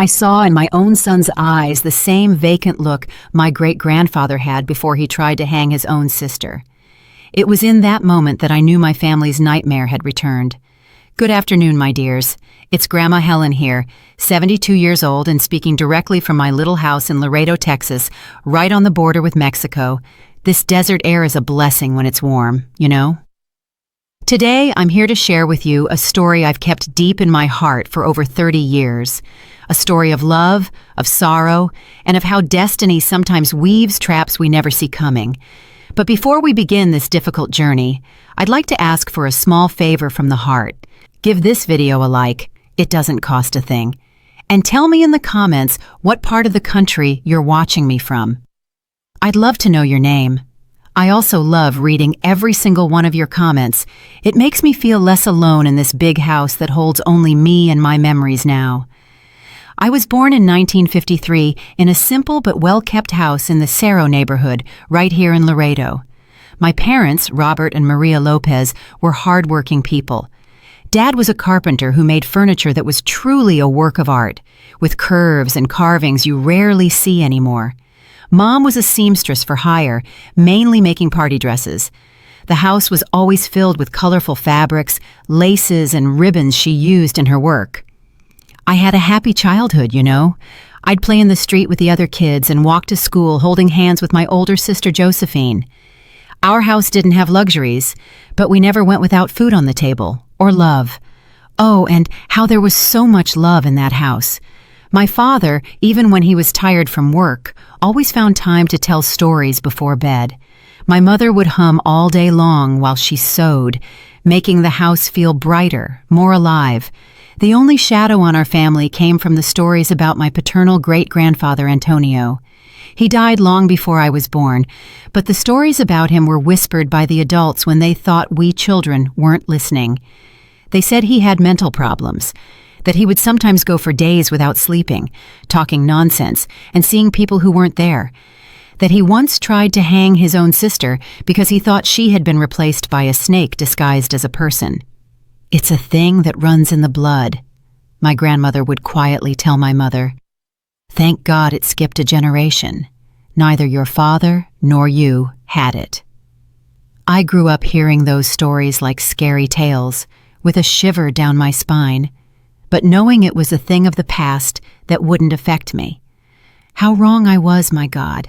I saw in my own son's eyes the same vacant look my great-grandfather had before he tried to hang his own sister. It was in that moment that I knew my family's nightmare had returned. Good afternoon, my dears. It's Grandma Helen here, 72 years old and speaking directly from my little house in Laredo, Texas, right on the border with Mexico. This desert air is a blessing when it's warm, you know? Today, I'm here to share with you a story I've kept deep in my heart for over 30 years. A story of love, of sorrow, and of how destiny sometimes weaves traps we never see coming. But before we begin this difficult journey, I'd like to ask for a small favor from the heart. Give this video a like. It doesn't cost a thing. And tell me in the comments what part of the country you're watching me from. I'd love to know your name. I also love reading every single one of your comments. It makes me feel less alone in this big house that holds only me and my memories now. I was born in 1953 in a simple but well-kept house in the Cerro neighborhood, right here in Laredo. My parents, Robert and Maria Lopez, were hardworking people. Dad was a carpenter who made furniture that was truly a work of art, with curves and carvings you rarely see anymore. Mom was a seamstress for hire, mainly making party dresses. The house was always filled with colorful fabrics, laces, and ribbons she used in her work. I had a happy childhood, you know. I'd play in the street with the other kids and walk to school holding hands with my older sister Josephine. Our house didn't have luxuries, but we never went without food on the table, or love. Oh, and how there was so much love in that house. My father, even when he was tired from work, always found time to tell stories before bed. My mother would hum all day long while she sewed, making the house feel brighter, more alive. The only shadow on our family came from the stories about my paternal great-grandfather Antonio. He died long before I was born, but the stories about him were whispered by the adults when they thought we children weren't listening. They said he had mental problems, that he would sometimes go for days without sleeping, talking nonsense, and seeing people who weren't there. That he once tried to hang his own sister because he thought she had been replaced by a snake disguised as a person. "It's a thing that runs in the blood," my grandmother would quietly tell my mother. "Thank God it skipped a generation. Neither your father nor you had it." I grew up hearing those stories like scary tales, with a shiver down my spine, but knowing it was a thing of the past that wouldn't affect me. How wrong I was, my God.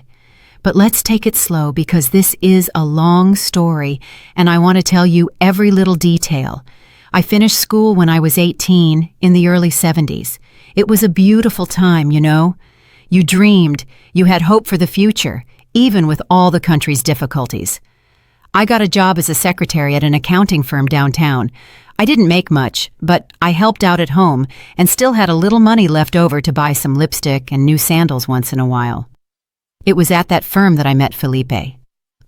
But let's take it slow because this is a long story, and I want to tell you every little detail. I finished school when I was 18, in the early 70s. It was a beautiful time, you know. You dreamed, you had hope for the future, even with all the country's difficulties. I got a job as a secretary at an accounting firm downtown. I didn't make much, but I helped out at home and still had a little money left over to buy some lipstick and new sandals once in a while. It was at that firm that I met Felipe.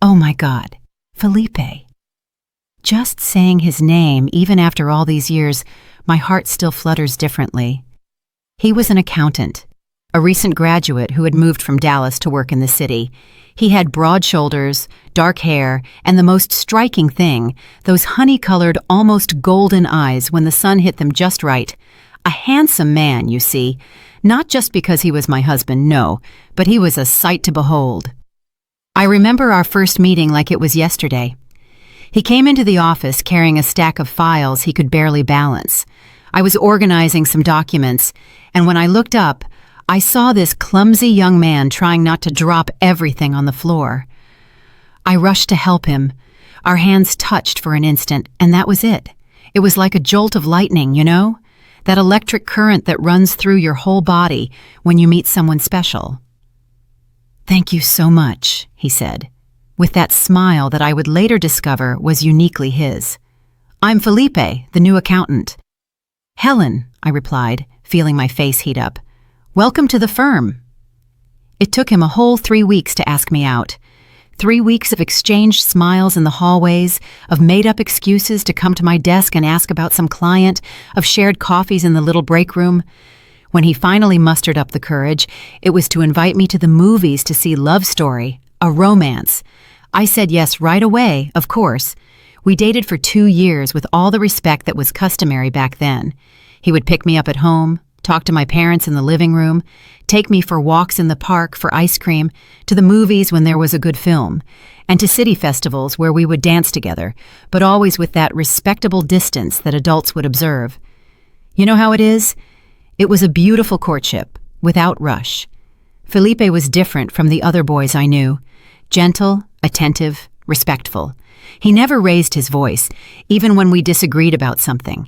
Oh my God, Felipe. Just saying his name, even after all these years, my heart still flutters differently. He was an accountant, a recent graduate who had moved from Dallas to work in the city. He had broad shoulders, dark hair, and the most striking thing, those honey-colored, almost golden eyes when the sun hit them just right. A handsome man, you see, not just because he was my husband, no, but he was a sight to behold. I remember our first meeting like it was yesterday. He came into the office carrying a stack of files he could barely balance. I was organizing some documents, and when I looked up, I saw this clumsy young man trying not to drop everything on the floor. I rushed to help him. Our hands touched for an instant, and that was it. It was like a jolt of lightning, you know? That electric current that runs through your whole body when you meet someone special. "Thank you so much," he said, with that smile that I would later discover was uniquely his. "I'm Felipe, the new accountant." "Helen," I replied, feeling my face heat up. "Welcome to the firm." It took him a whole 3 weeks to ask me out. 3 weeks of exchanged smiles in the hallways, of made-up excuses to come to my desk and ask about some client, of shared coffees in the little break room. When he finally mustered up the courage, it was to invite me to the movies to see Love Story, a romance. I said yes right away, of course. We dated for 2 years with all the respect that was customary back then. He would pick me up at home, talk to my parents in the living room, take me for walks in the park for ice cream, to the movies when there was a good film, and to city festivals where we would dance together, but always with that respectable distance that adults would observe. You know how it is? It was a beautiful courtship, without rush. Felipe was different from the other boys I knew. Gentle, attentive, respectful. He never raised his voice, even when we disagreed about something.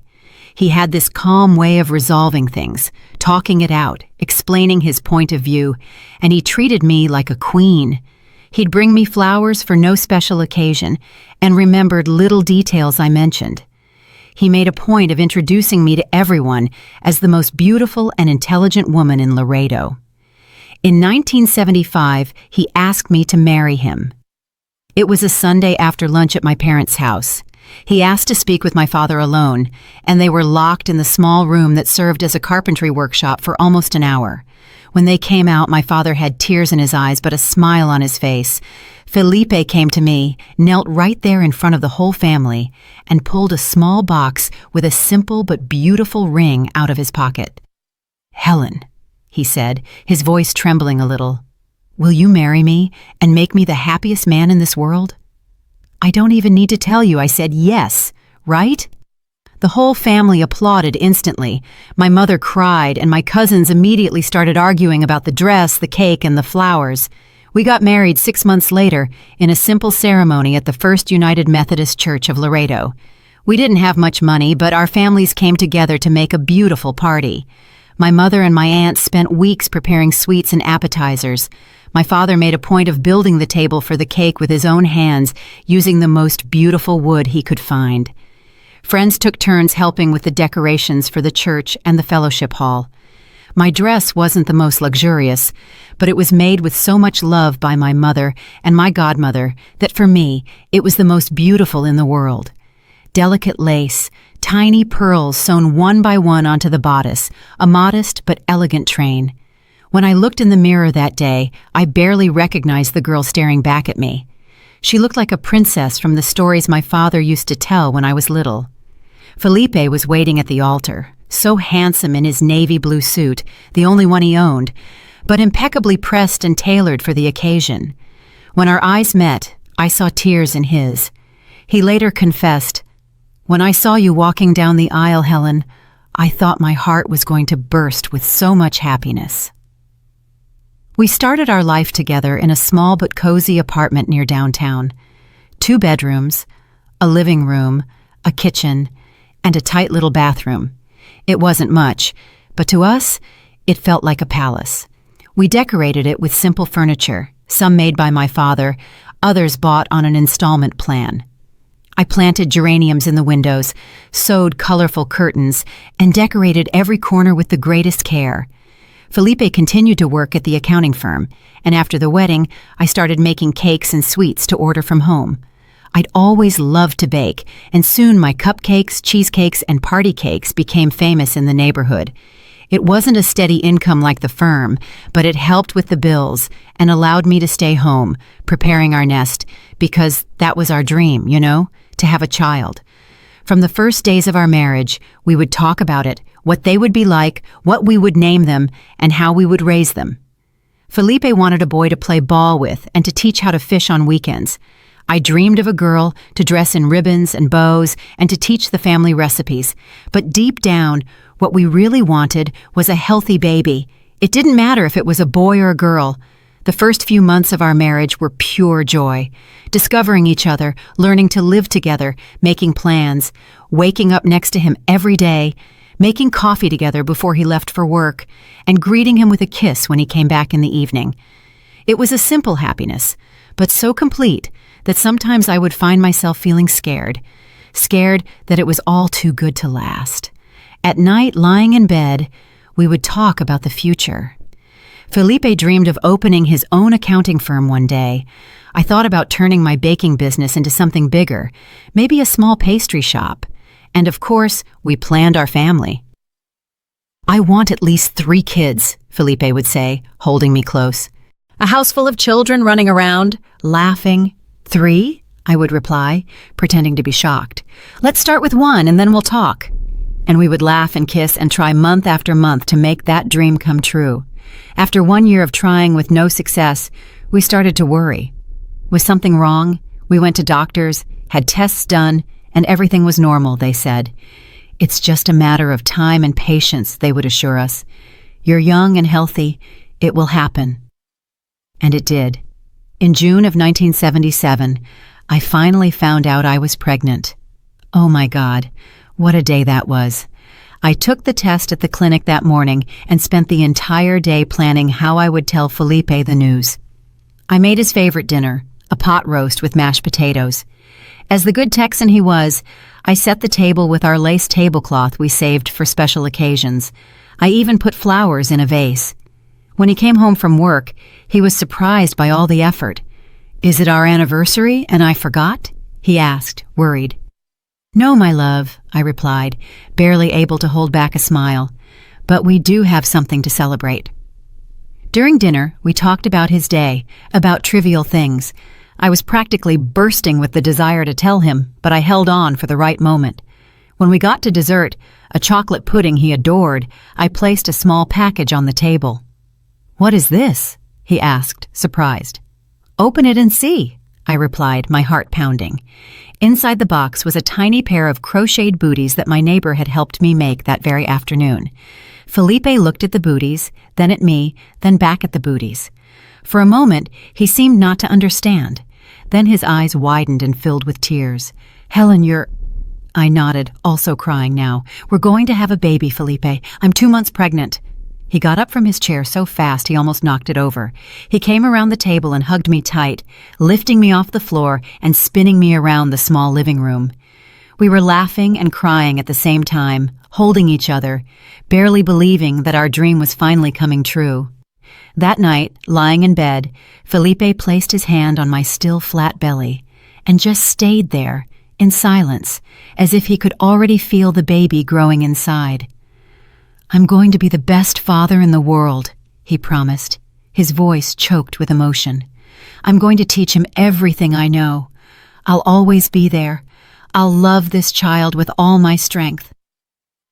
He had this calm way of resolving things, talking it out, explaining his point of view, and he treated me like a queen. He'd bring me flowers for no special occasion and remembered little details I mentioned. He made a point of introducing me to everyone as the most beautiful and intelligent woman in Laredo. In 1975, he asked me to marry him. It was a Sunday after lunch at my parents' house. He asked to speak with my father alone, and they were locked in the small room that served as a carpentry workshop for almost an hour. When they came out, my father had tears in his eyes but a smile on his face. Felipe came to me, knelt right there in front of the whole family, and pulled a small box with a simple but beautiful ring out of his pocket. "Helen," he said, his voice trembling a little, "will you marry me and make me the happiest man in this world?" "I don't even need to tell you," I said, "yes, right?" The whole family applauded instantly. My mother cried, and my cousins immediately started arguing about the dress, the cake, and the flowers. We got married 6 months later in a simple ceremony at the First United Methodist Church of Laredo. We didn't have much money, but our families came together to make a beautiful party. My mother and my aunt spent weeks preparing sweets and appetizers. My father made a point of building the table for the cake with his own hands, using the most beautiful wood he could find. Friends took turns helping with the decorations for the church and the fellowship hall. My dress wasn't the most luxurious, but it was made with so much love by my mother and my godmother that for me, it was the most beautiful in the world. Delicate lace, tiny pearls sewn one by one onto the bodice, a modest but elegant train. When I looked in the mirror that day, I barely recognized the girl staring back at me. She looked like a princess from the stories my father used to tell when I was little. Felipe was waiting at the altar, so handsome in his navy blue suit, the only one he owned, but impeccably pressed and tailored for the occasion. When our eyes met, I saw tears in his. He later confessed, "When I saw you walking down the aisle, Helen, I thought my heart was going to burst with so much happiness." We started our life together in a small but cozy apartment near downtown. 2 bedrooms, a living room, a kitchen, and a tight little bathroom. It wasn't much, but to us, it felt like a palace. We decorated it with simple furniture, some made by my father, others bought on an installment plan. I planted geraniums in the windows, sewed colorful curtains, and decorated every corner with the greatest care. Felipe continued to work at the accounting firm, and after the wedding, I started making cakes and sweets to order from home. I'd always loved to bake, and soon my cupcakes, cheesecakes, and party cakes became famous in the neighborhood. It wasn't a steady income like the firm, but it helped with the bills and allowed me to stay home, preparing our nest, because that was our dream, to have a child. From the first days of our marriage, we would talk about it, what they would be like, what we would name them, and how we would raise them. Felipe wanted a boy to play ball with and to teach how to fish on weekends. I dreamed of a girl to dress in ribbons and bows and to teach the family recipes. But deep down, what we really wanted was a healthy baby. It didn't matter if it was a boy or a girl. The first few months of our marriage were pure joy. Discovering each other, learning to live together, making plans, waking up next to him every day, making coffee together before he left for work, and greeting him with a kiss when he came back in the evening. It was a simple happiness, but so complete that sometimes I would find myself feeling scared that it was all too good to last. At night, lying in bed, we would talk about the future. Felipe dreamed of opening his own accounting firm one day. I thought about turning my baking business into something bigger, maybe a small pastry shop. And of course, we planned our family. "I want at least 3 kids," Felipe would say, holding me close. "A house full of children running around, laughing." "3?" I would reply, pretending to be shocked. "Let's start with 1 and then we'll talk." And we would laugh and kiss and try month after month to make that dream come true. After 1 year of trying with no success, we started to worry. Was something wrong? We went to doctors, had tests done, and everything was normal, they said. It's just a matter of time and patience, they would assure us. You're young and healthy. It will happen. And it did. In June of 1977, I finally found out I was pregnant. Oh my God, what a day that was. I took the test at the clinic that morning and spent the entire day planning how I would tell Felipe the news. I made his favorite dinner, a pot roast with mashed potatoes. As the good Texan he was, I set the table with our lace tablecloth we saved for special occasions. I even put flowers in a vase. When he came home from work, he was surprised by all the effort. "Is it our anniversary and I forgot?" he asked, worried. "No, my love," I replied, barely able to hold back a smile. "But we do have something to celebrate." During dinner, we talked about his day, about trivial things. I was practically bursting with the desire to tell him, but I held on for the right moment. When we got to dessert, a chocolate pudding he adored, I placed a small package on the table. "What is this?" he asked, surprised. "Open it and see," I replied, my heart pounding. Inside the box was a tiny pair of crocheted booties that my neighbor had helped me make that very afternoon. Felipe looked at the booties, then at me, then back at the booties. For a moment, he seemed not to understand. Then his eyes widened and filled with tears. "Helen, you're—" I nodded, also crying now. "We're going to have a baby, Felipe. I'm 2 months pregnant." He got up from his chair so fast he almost knocked it over. He came around the table and hugged me tight, lifting me off the floor and spinning me around the small living room. We were laughing and crying at the same time, holding each other, barely believing that our dream was finally coming true. That night, lying in bed, Felipe placed his hand on my still flat belly and just stayed there, in silence, as if he could already feel the baby growing inside. "I'm going to be the best father in the world," he promised, his voice choked with emotion. "I'm going to teach him everything I know. I'll always be there. I'll love this child with all my strength."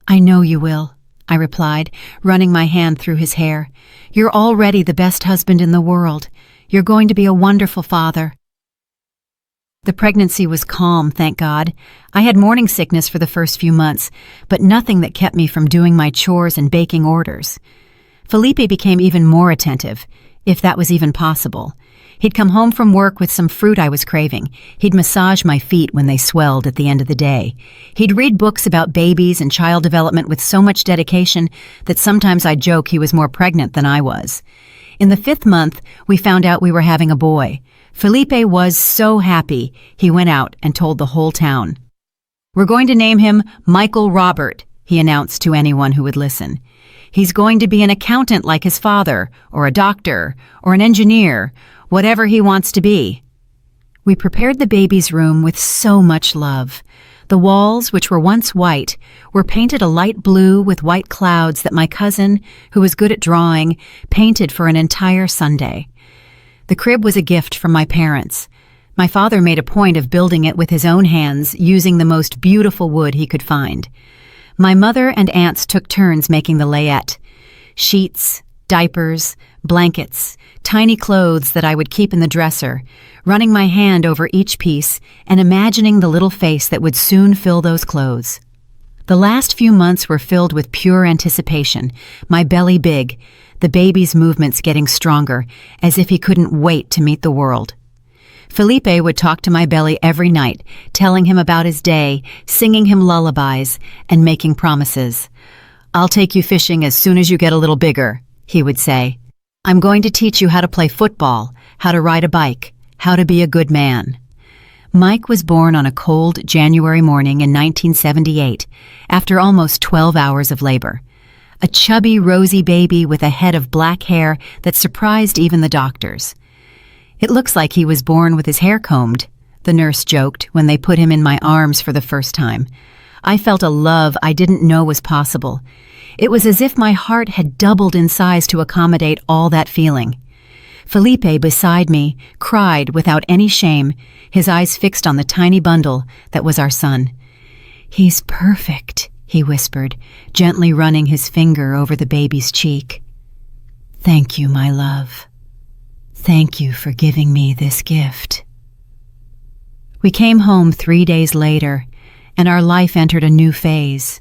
"I know you will," I replied, running my hand through his hair. "You're already the best husband in the world. You're going to be a wonderful father." The pregnancy was calm, thank God. I had morning sickness for the first few months, but nothing that kept me from doing my chores and baking orders. Felipe became even more attentive, if that was even possible. He'd come home from work with some fruit I was craving. He'd massage my feet when they swelled at the end of the day. He'd read books about babies and child development with so much dedication that sometimes I'd joke he was more pregnant than I was. In the 5th month, we found out we were having a boy. Felipe was so happy, he went out and told the whole town. "We're going to name him Michael Robert," he announced to anyone who would listen. "He's going to be an accountant like his father, or a doctor, or an engineer, whatever he wants to be." We prepared the baby's room with so much love. The walls, which were once white, were painted a light blue with white clouds that my cousin, who was good at drawing, painted for an entire Sunday. The crib was a gift from my parents. My father made a point of building it with his own hands, using the most beautiful wood he could find. My mother and aunts took turns making the layette. Sheets, diapers, blankets, tiny clothes that I would keep in the dresser, running my hand over each piece and imagining the little face that would soon fill those clothes. The last few months were filled with pure anticipation, my belly big, the baby's movements getting stronger, as if he couldn't wait to meet the world. Felipe would talk to my belly every night, telling him about his day, singing him lullabies, and making promises. "I'll take you fishing as soon as you get a little bigger," he would say. "I'm going to teach you how to play football, how to ride a bike, how to be a good man." Mike was born on a cold January morning in 1978, after almost 12 hours of labor. A chubby, rosy baby with a head of black hair that surprised even the doctors. "It looks like he was born with his hair combed," the nurse joked when they put him in my arms for the first time. I felt a love I didn't know was possible. It was as if my heart had doubled in size to accommodate all that feeling. Felipe, beside me, cried without any shame, his eyes fixed on the tiny bundle that was our son. "He's perfect," he whispered, gently running his finger over the baby's cheek. "Thank you, my love. Thank you for giving me this gift." We came home 3 days later, and our life entered a new phase.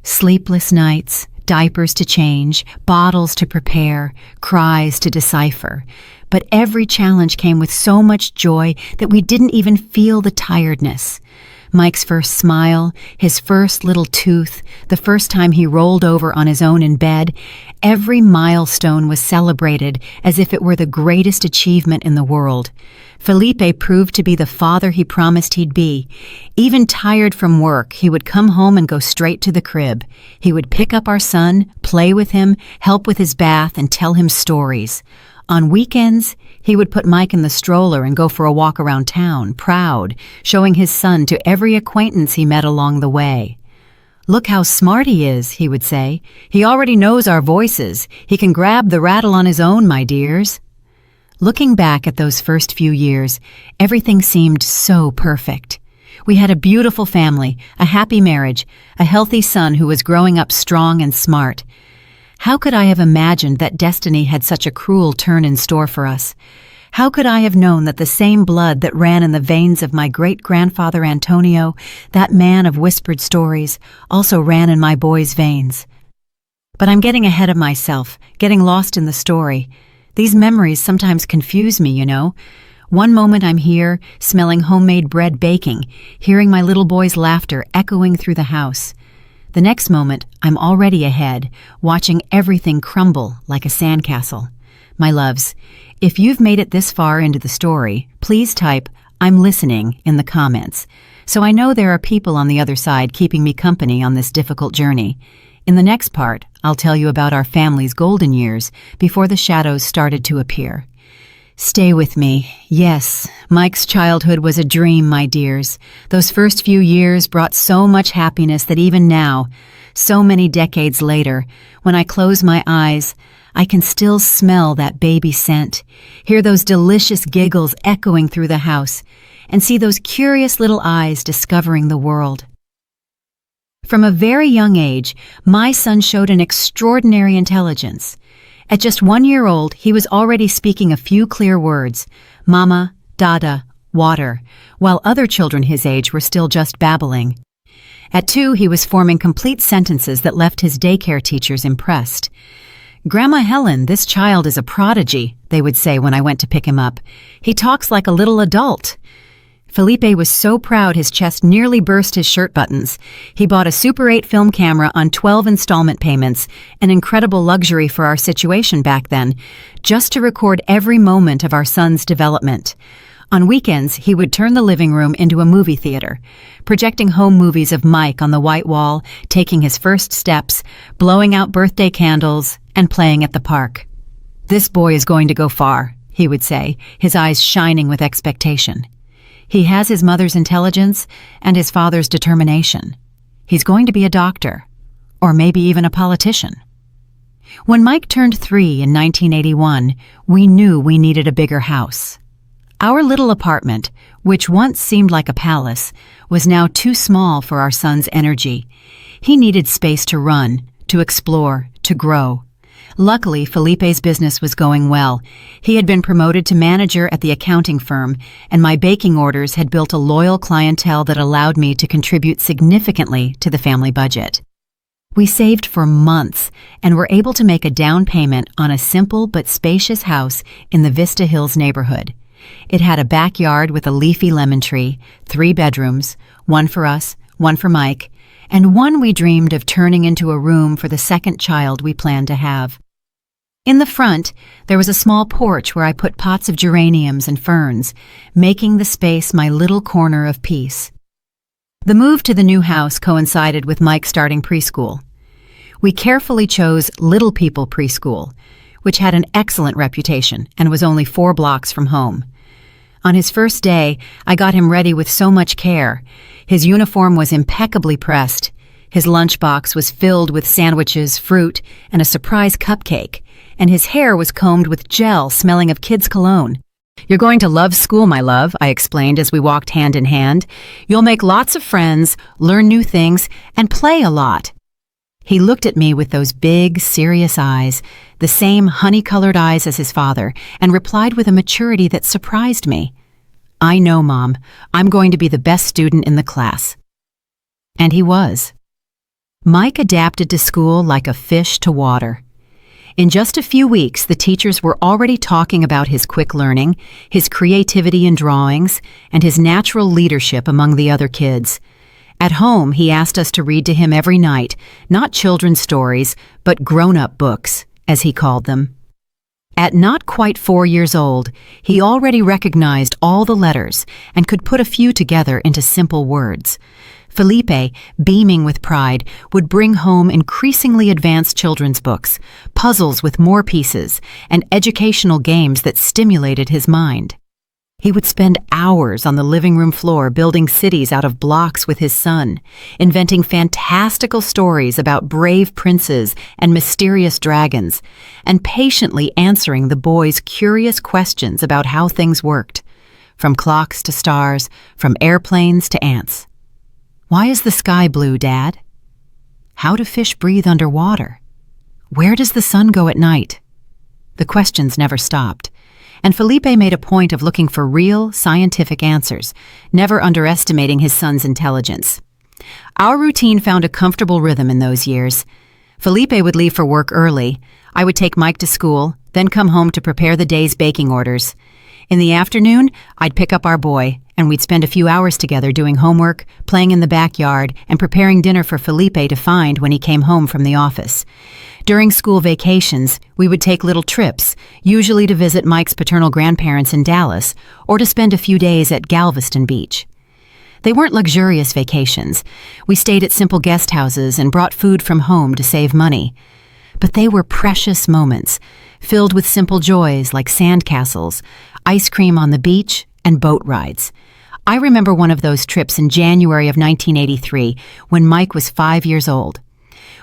Sleepless nights, diapers to change, bottles to prepare, cries to decipher. But every challenge came with so much joy that we didn't even feel the tiredness. Mike's first smile, his first little tooth, the first time he rolled over on his own in bed, every milestone was celebrated as if it were the greatest achievement in the world. Felipe proved to be the father he promised he'd be. Even tired from work, he would come home and go straight to the crib. He would pick up our son, play with him, help with his bath, and tell him stories. On weekends, he would put Mike in the stroller and go for a walk around town, proud, showing his son to every acquaintance he met along the way. "Look how smart he is," he would say. "He already knows our voices. He can grab the rattle on his own, my dears." Looking back at those first few years, everything seemed so perfect. We had a beautiful family, a happy marriage, a healthy son who was growing up strong and smart. How could I have imagined that destiny had such a cruel turn in store for us? How could I have known that the same blood that ran in the veins of my great-grandfather Antonio, that man of whispered stories, also ran in my boy's veins? But I'm getting ahead of myself, getting lost in the story. These memories sometimes confuse me, you know. One moment I'm here, smelling homemade bread baking, hearing my little boy's laughter echoing through the house. The next moment, I'm already ahead, watching everything crumble like a sandcastle. My loves, if you've made it this far into the story, please type, "I'm listening," in the comments, so I know there are people on the other side keeping me company on this difficult journey. In the next part, I'll tell you about our family's golden years before the shadows started to appear. Stay with me. Yes, Mike's childhood was a dream, my dears. Those first few years brought so much happiness that even now, so many decades later, when I close my eyes, I can still smell that baby scent, hear those delicious giggles echoing through the house, and see those curious little eyes discovering the world. From a very young age, my son showed an extraordinary intelligence. At just 1 year old, he was already speaking a few clear words, mama, dada, water, while other children his age were still just babbling. At 2, he was forming complete sentences that left his daycare teachers impressed. "Grandma Helen, this child is a prodigy," they would say when I went to pick him up. "He talks like a little adult." Felipe was so proud his chest nearly burst his shirt buttons. He bought a Super 8 film camera on 12 installment payments, an incredible luxury for our situation back then, just to record every moment of our son's development. On weekends, he would turn the living room into a movie theater, projecting home movies of Mike on the white wall, taking his first steps, blowing out birthday candles, and playing at the park. "This boy is going to go far," he would say, his eyes shining with expectation. "He has his mother's intelligence and his father's determination. He's going to be a doctor, or maybe even a politician." When Mike turned 3 in 1981, we knew we needed a bigger house. Our little apartment, which once seemed like a palace, was now too small for our son's energy. He needed space to run, to explore, to grow. Luckily, Felipe's business was going well. He had been promoted to manager at the accounting firm, and my baking orders had built a loyal clientele that allowed me to contribute significantly to the family budget. We saved for months and were able to make a down payment on a simple but spacious house in the Vista Hills neighborhood. It had a backyard with a leafy lemon tree, 3 bedrooms, one for us, one for Mike, and one we dreamed of turning into a room for the second child we planned to have. In the front, there was a small porch where I put pots of geraniums and ferns, making the space my little corner of peace. The move to the new house coincided with Mike starting preschool. We carefully chose Little People Preschool, which had an excellent reputation and was only 4 blocks from home. On his first day, I got him ready with so much care. His uniform was impeccably pressed. His lunchbox was filled with sandwiches, fruit, and a surprise cupcake, and his hair was combed with gel smelling of kids' cologne. "You're going to love school, my love," I explained as we walked hand in hand. "You'll make lots of friends, learn new things, and play a lot." He looked at me with those big, serious eyes, the same honey-colored eyes as his father, and replied with a maturity that surprised me. "I know, Mom. I'm going to be the best student in the class." And he was. Mike adapted to school like a fish to water. In just a few weeks, the teachers were already talking about his quick learning, his creativity in drawings, and his natural leadership among the other kids. At home, he asked us to read to him every night, not children's stories, but grown-up books, as he called them. At not quite 4 years old, he already recognized all the letters and could put a few together into simple words. Felipe, beaming with pride, would bring home increasingly advanced children's books, puzzles with more pieces, and educational games that stimulated his mind. He would spend hours on the living room floor building cities out of blocks with his son, inventing fantastical stories about brave princes and mysterious dragons, and patiently answering the boys' curious questions about how things worked, from clocks to stars, from airplanes to ants. "Why is the sky blue, Dad?" "How do fish breathe underwater?" "Where does the sun go at night?" The questions never stopped, and Felipe made a point of looking for real, scientific answers, never underestimating his son's intelligence. Our routine found a comfortable rhythm in those years. Felipe would leave for work early. I would take Mike to school, then come home to prepare the day's baking orders. In the afternoon, I'd pick up our boy, and we'd spend a few hours together doing homework, playing in the backyard, and preparing dinner for Felipe to find when he came home from the office. During school vacations, we would take little trips, usually to visit Mike's paternal grandparents in Dallas, or to spend a few days at Galveston Beach. They weren't luxurious vacations. We stayed at simple guest houses and brought food from home to save money. But they were precious moments, filled with simple joys like sandcastles, ice cream on the beach, and boat rides. I remember one of those trips in January of 1983 when Mike was 5 years old.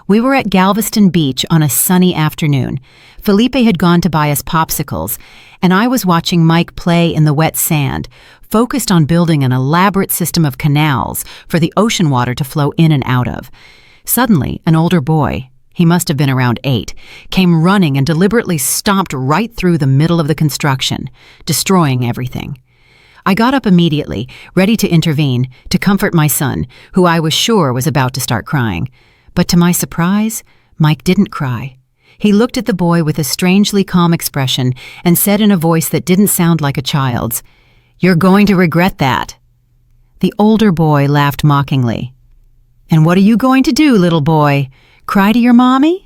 We were at Galveston Beach on a sunny afternoon. Felipe had gone to buy us popsicles, and I was watching Mike play in the wet sand, focused on building an elaborate system of canals for the ocean water to flow in and out of. Suddenly, an older boy, he must have been around 8, came running and deliberately stomped right through the middle of the construction, destroying everything. I got up immediately, ready to intervene, to comfort my son, who I was sure was about to start crying. But to my surprise, Mike didn't cry. He looked at the boy with a strangely calm expression and said in a voice that didn't sound like a child's, "You're going to regret that." The older boy laughed mockingly. "And what are you going to do, little boy? Cry to your mommy?"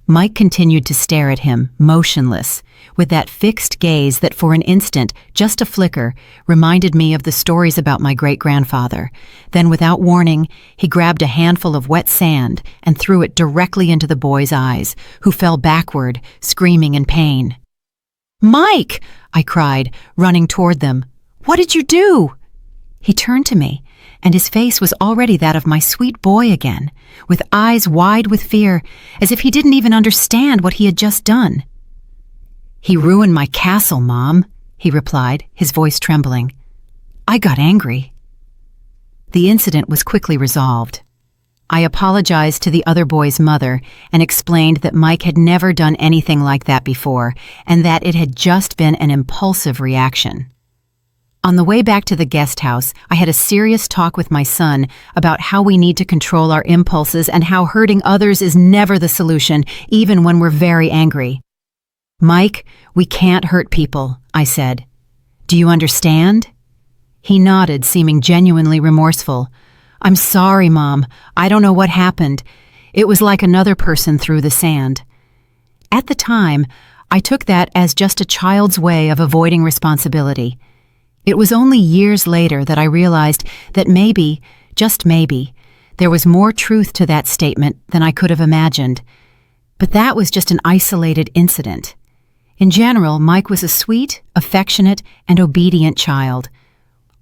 Mike continued to stare at him, motionless, with that fixed gaze that for an instant, just a flicker, reminded me of the stories about my great-grandfather. Then, without warning, he grabbed a handful of wet sand and threw it directly into the boy's eyes, who fell backward, screaming in pain. "Mike!" I cried, running toward them. "What did you do?" He turned to me, and his face was already that of my sweet boy again, with eyes wide with fear, as if he didn't even understand what he had just done. "He ruined my castle, Mom," he replied, his voice trembling. I got angry. The incident was quickly resolved. I apologized to the other boy's mother and explained that Mike had never done anything like that before and that it had just been an impulsive reaction. On the way back to the guest house, I had a serious talk with my son about how we need to control our impulses and how hurting others is never the solution, even when we're very angry. "Mike, we can't hurt people," I said. "Do you understand?" He nodded, seeming genuinely remorseful. "I'm sorry, Mom. I don't know what happened. It was like another person threw the sand." At the time, I took that as just a child's way of avoiding responsibility. It was only years later that I realized that maybe, just maybe, there was more truth to that statement than I could have imagined. But that was just an isolated incident. In general, Mike was a sweet, affectionate, and obedient child.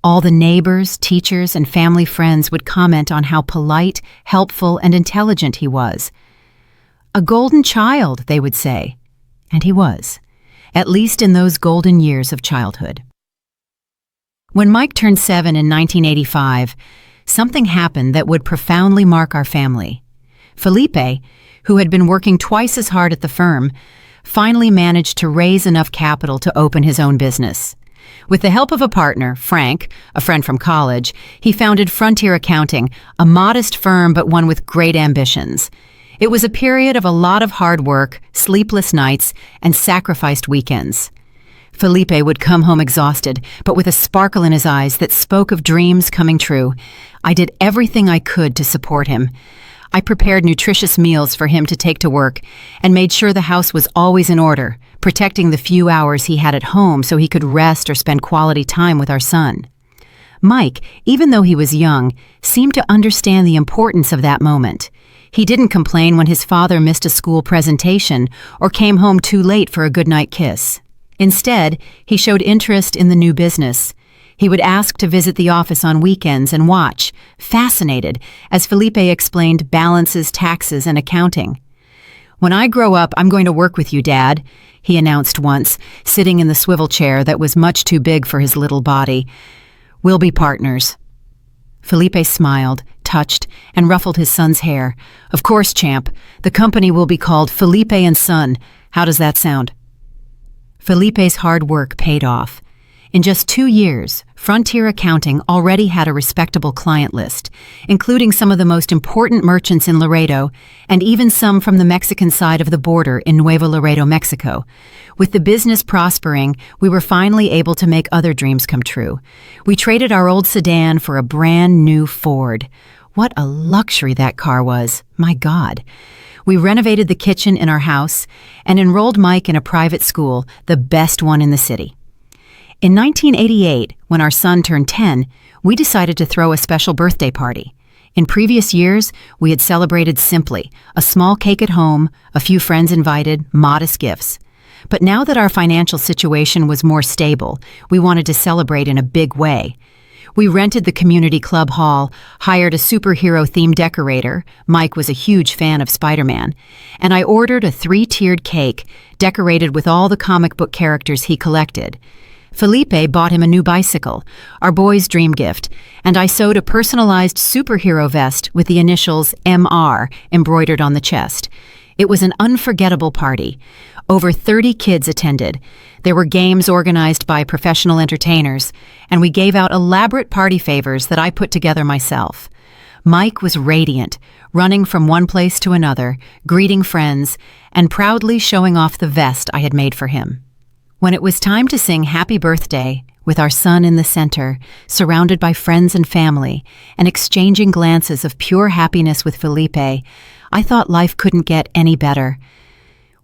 All the neighbors, teachers, and family friends would comment on how polite, helpful, and intelligent he was. "A golden child," they would say. And he was. at least in those golden years of childhood. When Mike turned 7 in 1985, something happened that would profoundly mark our family. Felipe, who had been working twice as hard at the firm, finally managed to raise enough capital to open his own business. With the help of a partner, Frank, a friend from college, he founded Frontier Accounting, a modest firm but one with great ambitions. It was a period of a lot of hard work, sleepless nights, and sacrificed weekends. Felipe would come home exhausted, but with a sparkle in his eyes that spoke of dreams coming true. I did everything I could to support him. I prepared nutritious meals for him to take to work and made sure the house was always in order, protecting the few hours he had at home so he could rest or spend quality time with our son. Mike, even though he was young, seemed to understand the importance of that moment. He didn't complain when his father missed a school presentation or came home too late for a goodnight kiss. Instead, he showed interest in the new business. He would ask to visit the office on weekends and watch, fascinated, as Felipe explained balances, taxes, and accounting. "When I grow up, I'm going to work with you, Dad," he announced once, sitting in the swivel chair that was much too big for his little body. "We'll be partners." Felipe smiled, touched, and ruffled his son's hair. "Of course, champ. The company will be called Felipe and Son. How does that sound?" Felipe's hard work paid off. In just 2 years, Frontier Accounting already had a respectable client list, including some of the most important merchants in Laredo and even some from the Mexican side of the border in Nuevo Laredo, Mexico. With the business prospering, we were finally able to make other dreams come true. We traded our old sedan for a brand new Ford. What a luxury that car was, my God. We renovated the kitchen in our house and enrolled Mike in a private school, the best one in the city. In 1988, when our son turned 10, we decided to throw a special birthday party. In previous years, we had celebrated simply, a small cake at home, a few friends invited, modest gifts. But now that our financial situation was more stable, we wanted to celebrate in a big way. We rented the community club hall, hired a superhero-themed decorator. Mike was a huge fan of Spider-Man. And I ordered a 3-tiered cake decorated with all the comic book characters he collected. Felipe bought him a new bicycle, our boy's dream gift, and I sewed a personalized superhero vest with the initials MR embroidered on the chest. It was an unforgettable party. Over 30 kids attended. There were games organized by professional entertainers, and we gave out elaborate party favors that I put together myself. Mike was radiant, running from one place to another, greeting friends, and proudly showing off the vest I had made for him. When it was time to sing Happy Birthday, with our son in the center, surrounded by friends and family, and exchanging glances of pure happiness with Felipe, I thought life couldn't get any better.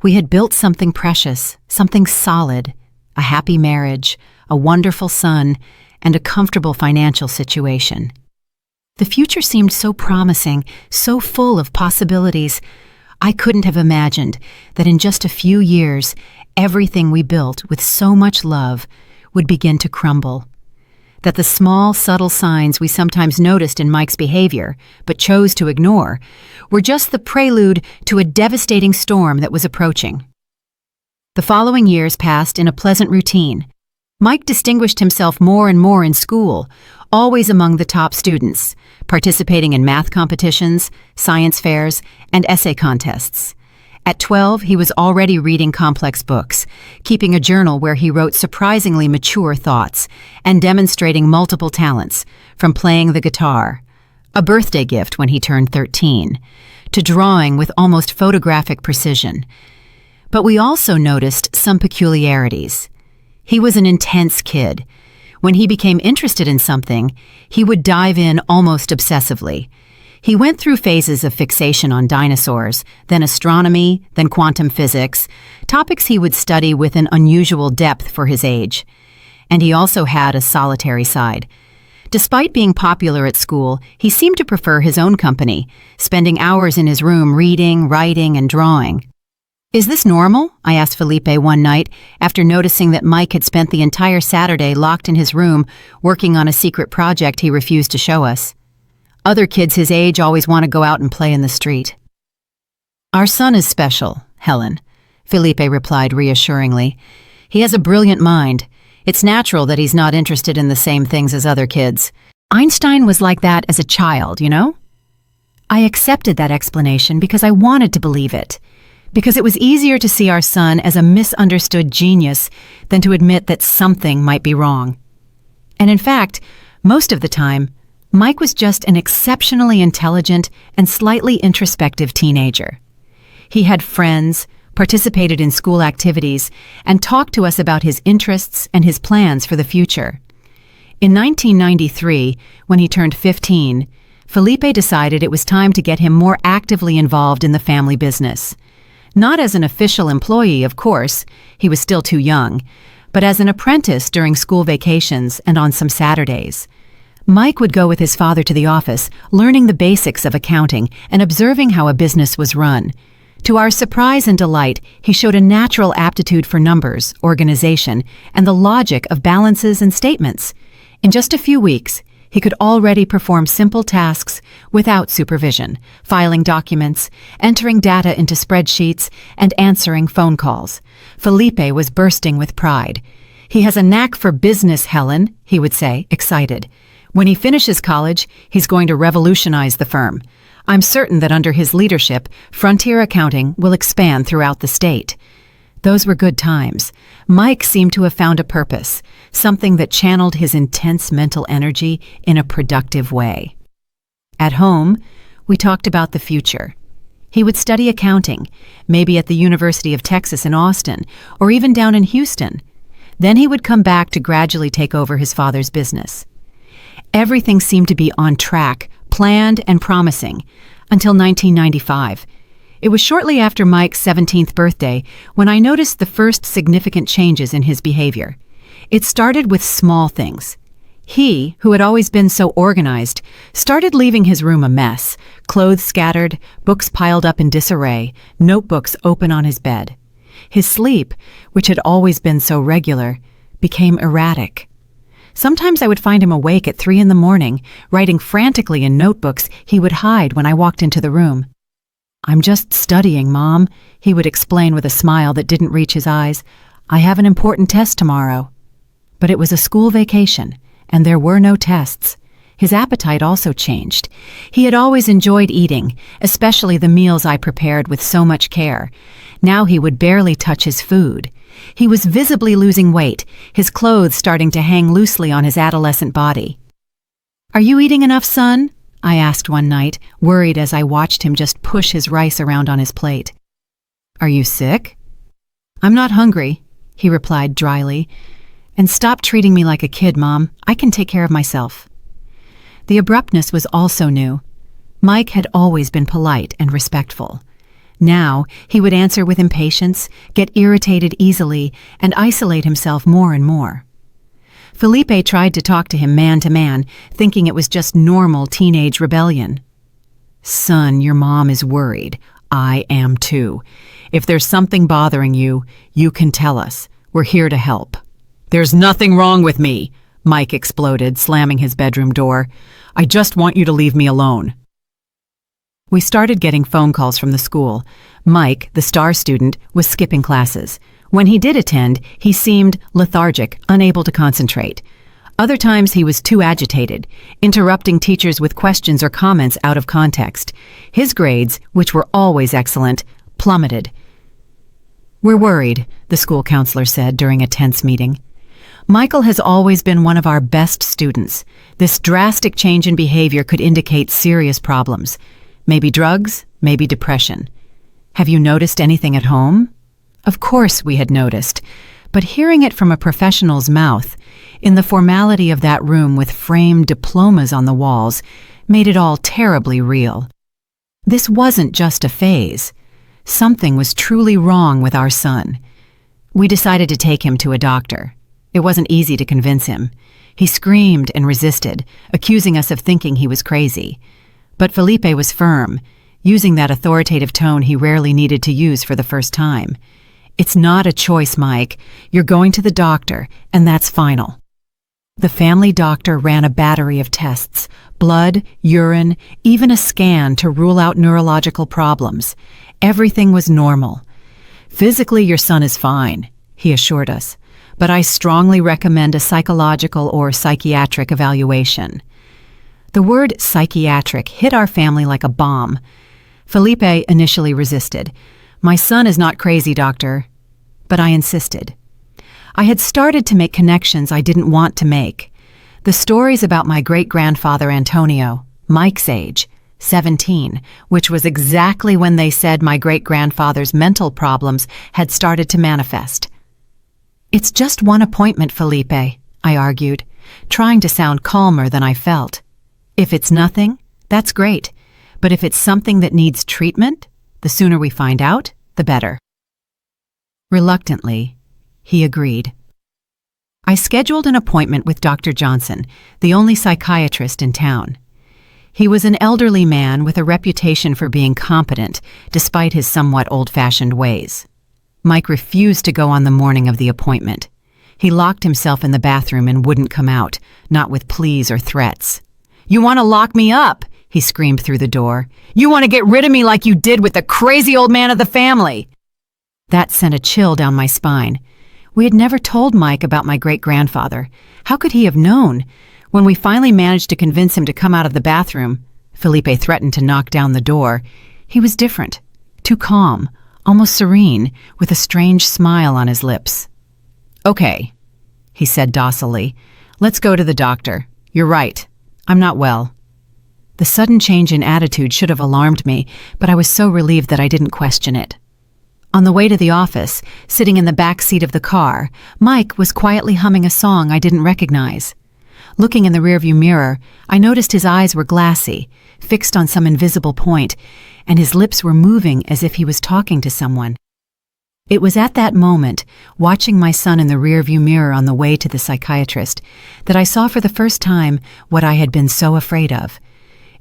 We had built something precious, something solid, a happy marriage, a wonderful son, and a comfortable financial situation. The future seemed so promising, so full of possibilities. I couldn't have imagined that in just a few years, everything we built with so much love would begin to crumble. That the small, subtle signs we sometimes noticed in Mike's behavior, but chose to ignore, were just the prelude to a devastating storm that was approaching. The following years passed in a pleasant routine. Mike distinguished himself more and more in school, always among the top students, participating in math competitions, science fairs, and essay contests. At 12, he was already reading complex books, keeping a journal where he wrote surprisingly mature thoughts, and demonstrating multiple talents, from playing the guitar, a birthday gift when he turned 13, to drawing with almost photographic precision. But we also noticed some peculiarities. He was an intense kid. When he became interested in something, he would dive in almost obsessively. He went through phases of fixation on dinosaurs, then astronomy, then quantum physics, topics he would study with an unusual depth for his age. And he also had a solitary side. Despite being popular at school, he seemed to prefer his own company, spending hours in his room reading, writing, and drawing. "Is this normal?" I asked Felipe one night after noticing that Mike had spent the entire Saturday locked in his room working on a secret project he refused to show us. "Other kids his age always want to go out and play in the street." "Our son is special, Helen," Felipe replied reassuringly. He has a brilliant mind. It's natural that he's not interested in the same things as other kids. Einstein was like that as a child, you know? I accepted that explanation because I wanted to believe it. Because it was easier to see our son as a misunderstood genius than to admit that something might be wrong. And in fact, most of the time, Mike was just an exceptionally intelligent and slightly introspective teenager. He had friends, participated in school activities, and talked to us about his interests and his plans for the future. In 1993, when he turned 15, Felipe decided it was time to get him more actively involved in the family business. Not as an official employee, of course, he was still too young, but as an apprentice during school vacations and on some Saturdays. Mike would go with his father to the office, learning the basics of accounting and observing how a business was run. To our surprise and delight, he showed a natural aptitude for numbers, organization, and the logic of balances and statements. In just a few weeks, he could already perform simple tasks without supervision, filing documents, entering data into spreadsheets, and answering phone calls. Felipe was bursting with pride. "He has a knack for business, Helen," he would say, excited. "When he finishes college, he's going to revolutionize the firm. I'm certain that under his leadership, frontier accounting will expand throughout the state." Those were good times. Mike seemed to have found a purpose, something that channeled his intense mental energy in a productive way. At home, we talked about the future. He would study accounting, maybe at the University of Texas in Austin, or even down in Houston. Then he would come back to gradually take over his father's business. Everything seemed to be on track, planned and promising, until 1995. It was shortly after Mike's 17th birthday when I noticed the first significant changes in his behavior. It started with small things. He, who had always been so organized, started leaving his room a mess, clothes scattered, books piled up in disarray, notebooks open on his bed. His sleep, which had always been so regular, became erratic. Sometimes I would find him awake at 3 a.m, writing frantically in notebooks he would hide when I walked into the room. "I'm just studying, Mom," he would explain with a smile that didn't reach his eyes. "I have an important test tomorrow." But it was a school vacation, and there were no tests. His appetite also changed. He had always enjoyed eating, especially the meals I prepared with so much care. Now he would barely touch his food. He was visibly losing weight, his clothes starting to hang loosely on his adolescent body. "Are you eating enough, son?" I asked one night, worried as I watched him just push his rice around on his plate. "Are you sick?" "I'm not hungry," he replied dryly. "And stop treating me like a kid, Mom. I can take care of myself." The abruptness was also new. Mike had always been polite and respectful. Now he would answer with impatience, get irritated easily, and isolate himself more and more. Felipe tried to talk to him man to man, thinking it was just normal teenage rebellion. "Son, your mom is worried. I am too. If there's something bothering you, you can tell us. We're here to help." "There's nothing wrong with me," Mike exploded, slamming his bedroom door. "I just want you to leave me alone." We started getting phone calls from the school. Mike, the star student, was skipping classes. When he did attend, he seemed lethargic, unable to concentrate. Other times he was too agitated, interrupting teachers with questions or comments out of context. His grades, which were always excellent, plummeted. "We're worried," the school counselor said during a tense meeting. "Michael has always been one of our best students. This drastic change in behavior could indicate serious problems. Maybe drugs, maybe depression. Have you noticed anything at home?" Of course we had noticed, but hearing it from a professional's mouth, in the formality of that room with framed diplomas on the walls, made it all terribly real. This wasn't just a phase. Something was truly wrong with our son. We decided to take him to a doctor. It wasn't easy to convince him. He screamed and resisted, accusing us of thinking he was crazy. But Felipe was firm, using that authoritative tone he rarely needed to use for the first time. "It's not a choice, Mike. You're going to the doctor, and that's final." The family doctor ran a battery of tests, blood, urine, even a scan to rule out neurological problems. Everything was normal. "Physically, your son is fine," he assured us, but I strongly recommend a psychological or psychiatric evaluation." The word psychiatric hit our family like a bomb. Felipe initially resisted. "My son is not crazy, doctor." But I insisted. I had started to make connections I didn't want to make. The stories about my great-grandfather Antonio, Mike's age, 17, which was exactly when they said my great-grandfather's mental problems had started to manifest. "It's just one appointment, Felipe," I argued, trying to sound calmer than I felt. "If it's nothing, that's great. But if it's something that needs treatment, the sooner we find out, the better." Reluctantly, he agreed. I scheduled an appointment with Dr. Johnson, the only psychiatrist in town. He was an elderly man with a reputation for being competent, despite his somewhat old-fashioned ways. Mike refused to go on the morning of the appointment. He locked himself in the bathroom and wouldn't come out, not with pleas or threats. "You want to lock me up?" he screamed through the door. "You want to get rid of me like you did with the crazy old man of the family?" That sent a chill down my spine. We had never told Mike about my great-grandfather. How could he have known? When we finally managed to convince him to come out of the bathroom, Felipe threatened to knock down the door. He was different, too calm, almost serene, with a strange smile on his lips. "Okay," he said docilely. "Let's go to the doctor. You're right. I'm not well." The sudden change in attitude should have alarmed me, but I was so relieved that I didn't question it. On the way to the office, sitting in the back seat of the car, Mike was quietly humming a song I didn't recognize. Looking in the rearview mirror, I noticed his eyes were glassy, fixed on some invisible point, and his lips were moving as if he was talking to someone. It was at that moment, watching my son in the rearview mirror on the way to the psychiatrist, that I saw for the first time what I had been so afraid of.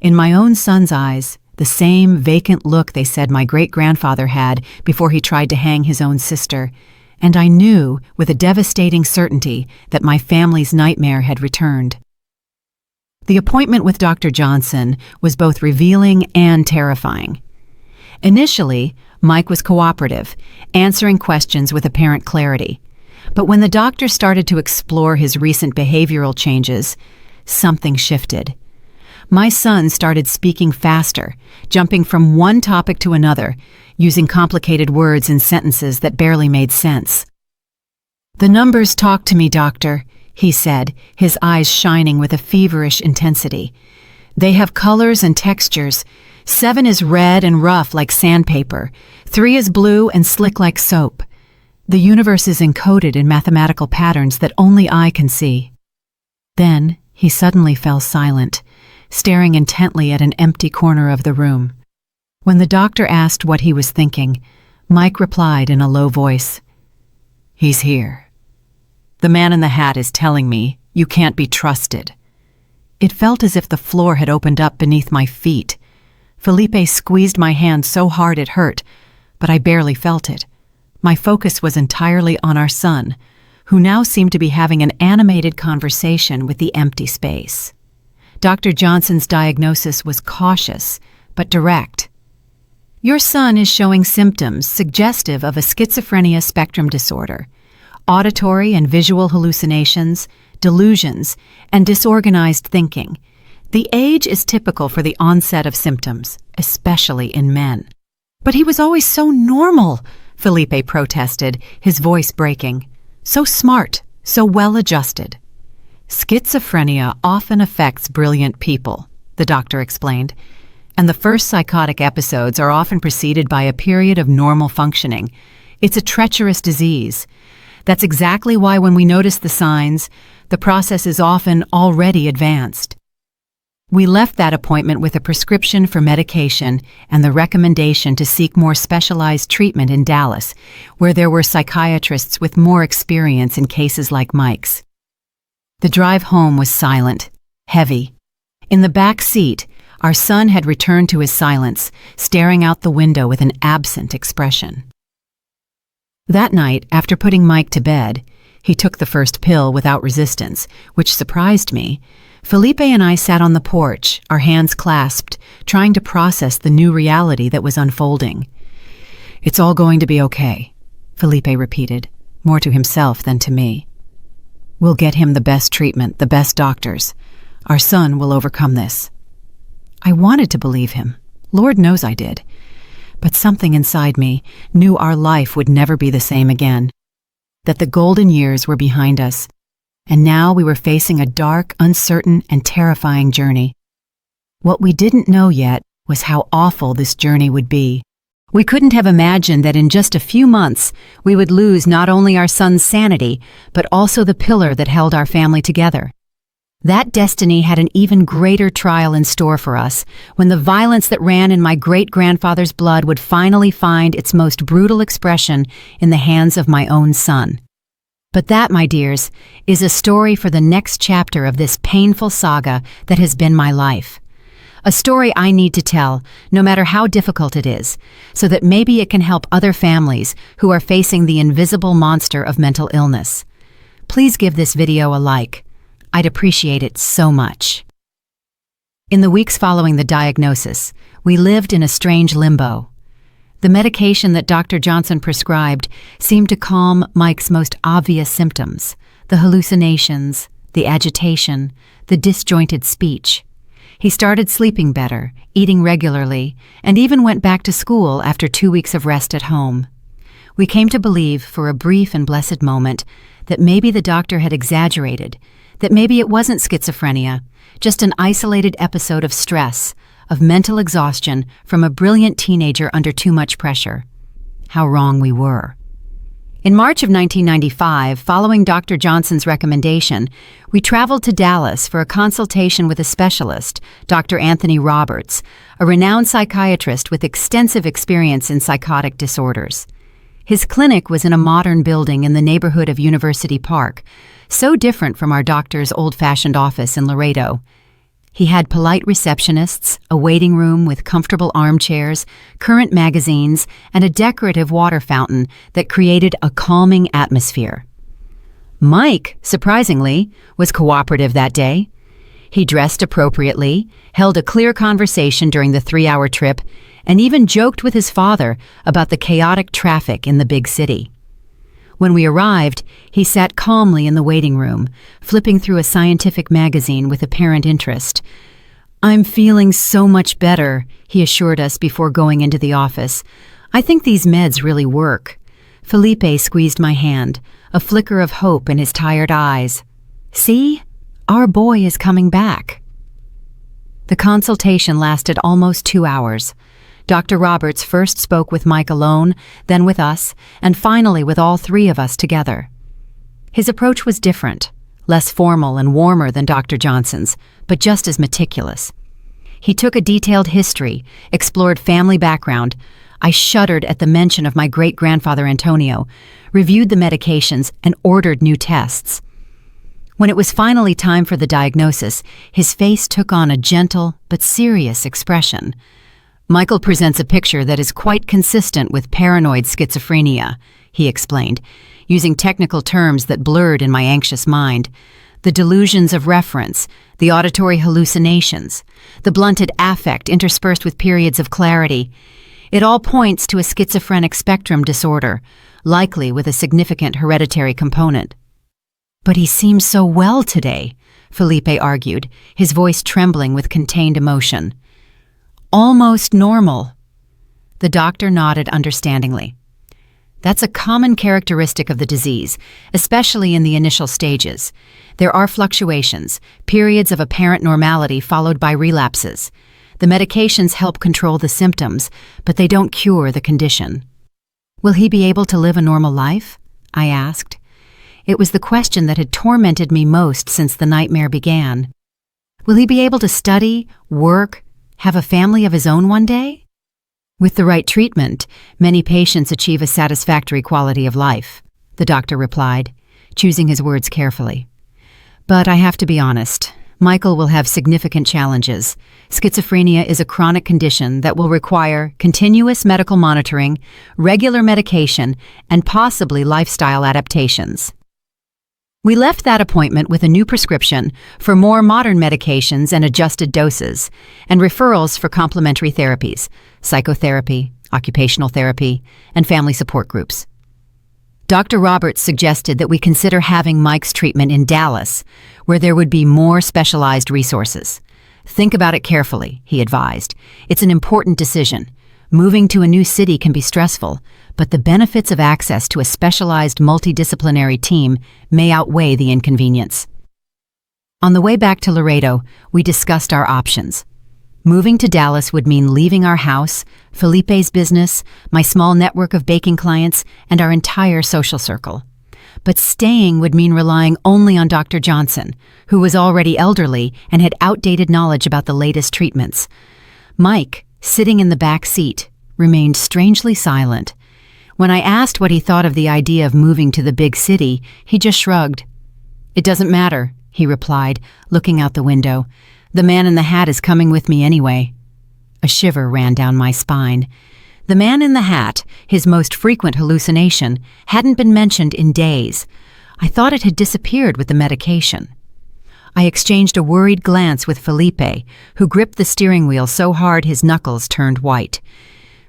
In my own son's eyes, the same vacant look they said my great-grandfather had before he tried to hang his own sister, and I knew with a devastating certainty that my family's nightmare had returned. The appointment with Dr. Johnson was both revealing and terrifying. Initially, Mike was cooperative, answering questions with apparent clarity. But when the doctor started to explore his recent behavioral changes, something shifted. My son started speaking faster, jumping from one topic to another, using complicated words and sentences that barely made sense. "The numbers talk to me, doctor," he said, his eyes shining with a feverish intensity. "They have colors and textures. 7 is red and rough like sandpaper. 3 is blue and slick like soap. The universe is encoded in mathematical patterns that only I can see." Then he suddenly fell silent, staring intently at an empty corner of the room. When the doctor asked what he was thinking, Mike replied in a low voice, "He's here. The man in the hat is telling me you can't be trusted." It felt as if the floor had opened up beneath my feet. Felipe squeezed my hand so hard it hurt, but I barely felt it. My focus was entirely on our son, who now seemed to be having an animated conversation with the empty space. Dr. Johnson's diagnosis was cautious, but direct. "Your son is showing symptoms suggestive of a schizophrenia spectrum disorder, auditory and visual hallucinations, delusions, and disorganized thinking. The age is typical for the onset of symptoms, especially in men." "But he was always so normal," Felipe protested, his voice breaking. "So smart, so well-adjusted." "Schizophrenia often affects brilliant people," the doctor explained, "and the first psychotic episodes are often preceded by a period of normal functioning. It's a treacherous disease. That's exactly why when we notice the signs, the process is often already advanced." We left that appointment with a prescription for medication and the recommendation to seek more specialized treatment in Dallas, where there were psychiatrists with more experience in cases like Mike's. The drive home was silent, heavy. In the back seat, our son had returned to his silence, staring out the window with an absent expression. That night, after putting Mike to bed, he took the first pill without resistance, which surprised me. Felipe and I sat on the porch, our hands clasped, trying to process the new reality that was unfolding. "It's all going to be okay," Felipe repeated, more to himself than to me. We'll get him the best treatment, the best doctors. Our son will overcome this. I wanted to believe him. Lord knows I did. But something inside me knew our life would never be the same again. That the golden years were behind us, and now we were facing a dark, uncertain, and terrifying journey. What we didn't know yet was how awful this journey would be. We couldn't have imagined that in just a few months we would lose not only our son's sanity, but also the pillar that held our family together. That destiny had an even greater trial in store for us when the violence that ran in my great-grandfather's blood would finally find its most brutal expression in the hands of my own son. But that, my dears, is a story for the next chapter of this painful saga that has been my life. A story I need to tell, no matter how difficult it is, so that maybe it can help other families who are facing the invisible monster of mental illness. Please give this video a like. I'd appreciate it so much. In the weeks following the diagnosis, we lived in a strange limbo. The medication that Dr. Johnson prescribed seemed to calm Mike's most obvious symptoms, the hallucinations, the agitation, the disjointed speech. He started sleeping better, eating regularly, and even went back to school after 2 weeks of rest at home. We came to believe, for a brief and blessed moment, that maybe the doctor had exaggerated, that maybe it wasn't schizophrenia, just an isolated episode of stress, of mental exhaustion from a brilliant teenager under too much pressure. How wrong we were. In March of 1995, following Dr. Johnson's recommendation, we traveled to Dallas for a consultation with a specialist, Dr. Anthony Roberts, a renowned psychiatrist with extensive experience in psychotic disorders. His clinic was in a modern building in the neighborhood of University Park, so different from our doctor's old-fashioned office in Laredo. He had polite receptionists, a waiting room with comfortable armchairs, current magazines, and a decorative water fountain that created a calming atmosphere. Mike, surprisingly, was cooperative that day. He dressed appropriately, held a clear conversation during the 3-hour trip, and even joked with his father about the chaotic traffic in the big city. When we arrived, he sat calmly in the waiting room, flipping through a scientific magazine with apparent interest. "I'm feeling so much better," he assured us before going into the office. "I think these meds really work." Felipe squeezed my hand, a flicker of hope in his tired eyes. "See? Our boy is coming back." The consultation lasted almost 2 hours. Dr. Roberts first spoke with Mike alone, then with us, and finally with all 3 of us together. His approach was different, less formal and warmer than Dr. Johnson's, but just as meticulous. He took a detailed history, explored family background. I shuddered at the mention of my great-grandfather Antonio, reviewed the medications, and ordered new tests. When it was finally time for the diagnosis, his face took on a gentle but serious expression. "Michael presents a picture that is quite consistent with paranoid schizophrenia," he explained, using technical terms that blurred in my anxious mind. "The delusions of reference, the auditory hallucinations, the blunted affect interspersed with periods of clarity. It all points to a schizophrenic spectrum disorder, likely with a significant hereditary component." "But he seems so well today," Felipe argued, his voice trembling with contained emotion. "Almost normal." The doctor nodded understandingly. "That's a common characteristic of the disease, especially in the initial stages. There are fluctuations, periods of apparent normality followed by relapses. The medications help control the symptoms, but they don't cure the condition." "Will he be able to live a normal life?" I asked. It was the question that had tormented me most since the nightmare began. Will he be able to study, work, have a family of his own one day? "With the right treatment, many patients achieve a satisfactory quality of life," the doctor replied, choosing his words carefully. "But I have to be honest, Michael will have significant challenges. Schizophrenia is a chronic condition that will require continuous medical monitoring, regular medication, and possibly lifestyle adaptations." We left that appointment with a new prescription for more modern medications and adjusted doses, and referrals for complementary therapies, psychotherapy, occupational therapy, and family support groups. Dr. Roberts suggested that we consider having Mike's treatment in Dallas, where there would be more specialized resources. Think about it carefully, he advised. It's an important decision. Moving to a new city can be stressful, but the benefits of access to a specialized multidisciplinary team may outweigh the inconvenience. On the way back to Laredo, we discussed our options. Moving to Dallas would mean leaving our house, Felipe's business, my small network of baking clients, and our entire social circle. But staying would mean relying only on Dr. Johnson, who was already elderly and had outdated knowledge about the latest treatments. Mike, sitting in the back seat, remained strangely silent. When I asked what he thought of the idea of moving to the big city, he just shrugged. "It doesn't matter," he replied, looking out the window. "The man in the hat is coming with me anyway." A shiver ran down my spine. The man in the hat, his most frequent hallucination, hadn't been mentioned in days. I thought it had disappeared with the medication. I exchanged a worried glance with Felipe, who gripped the steering wheel so hard his knuckles turned white.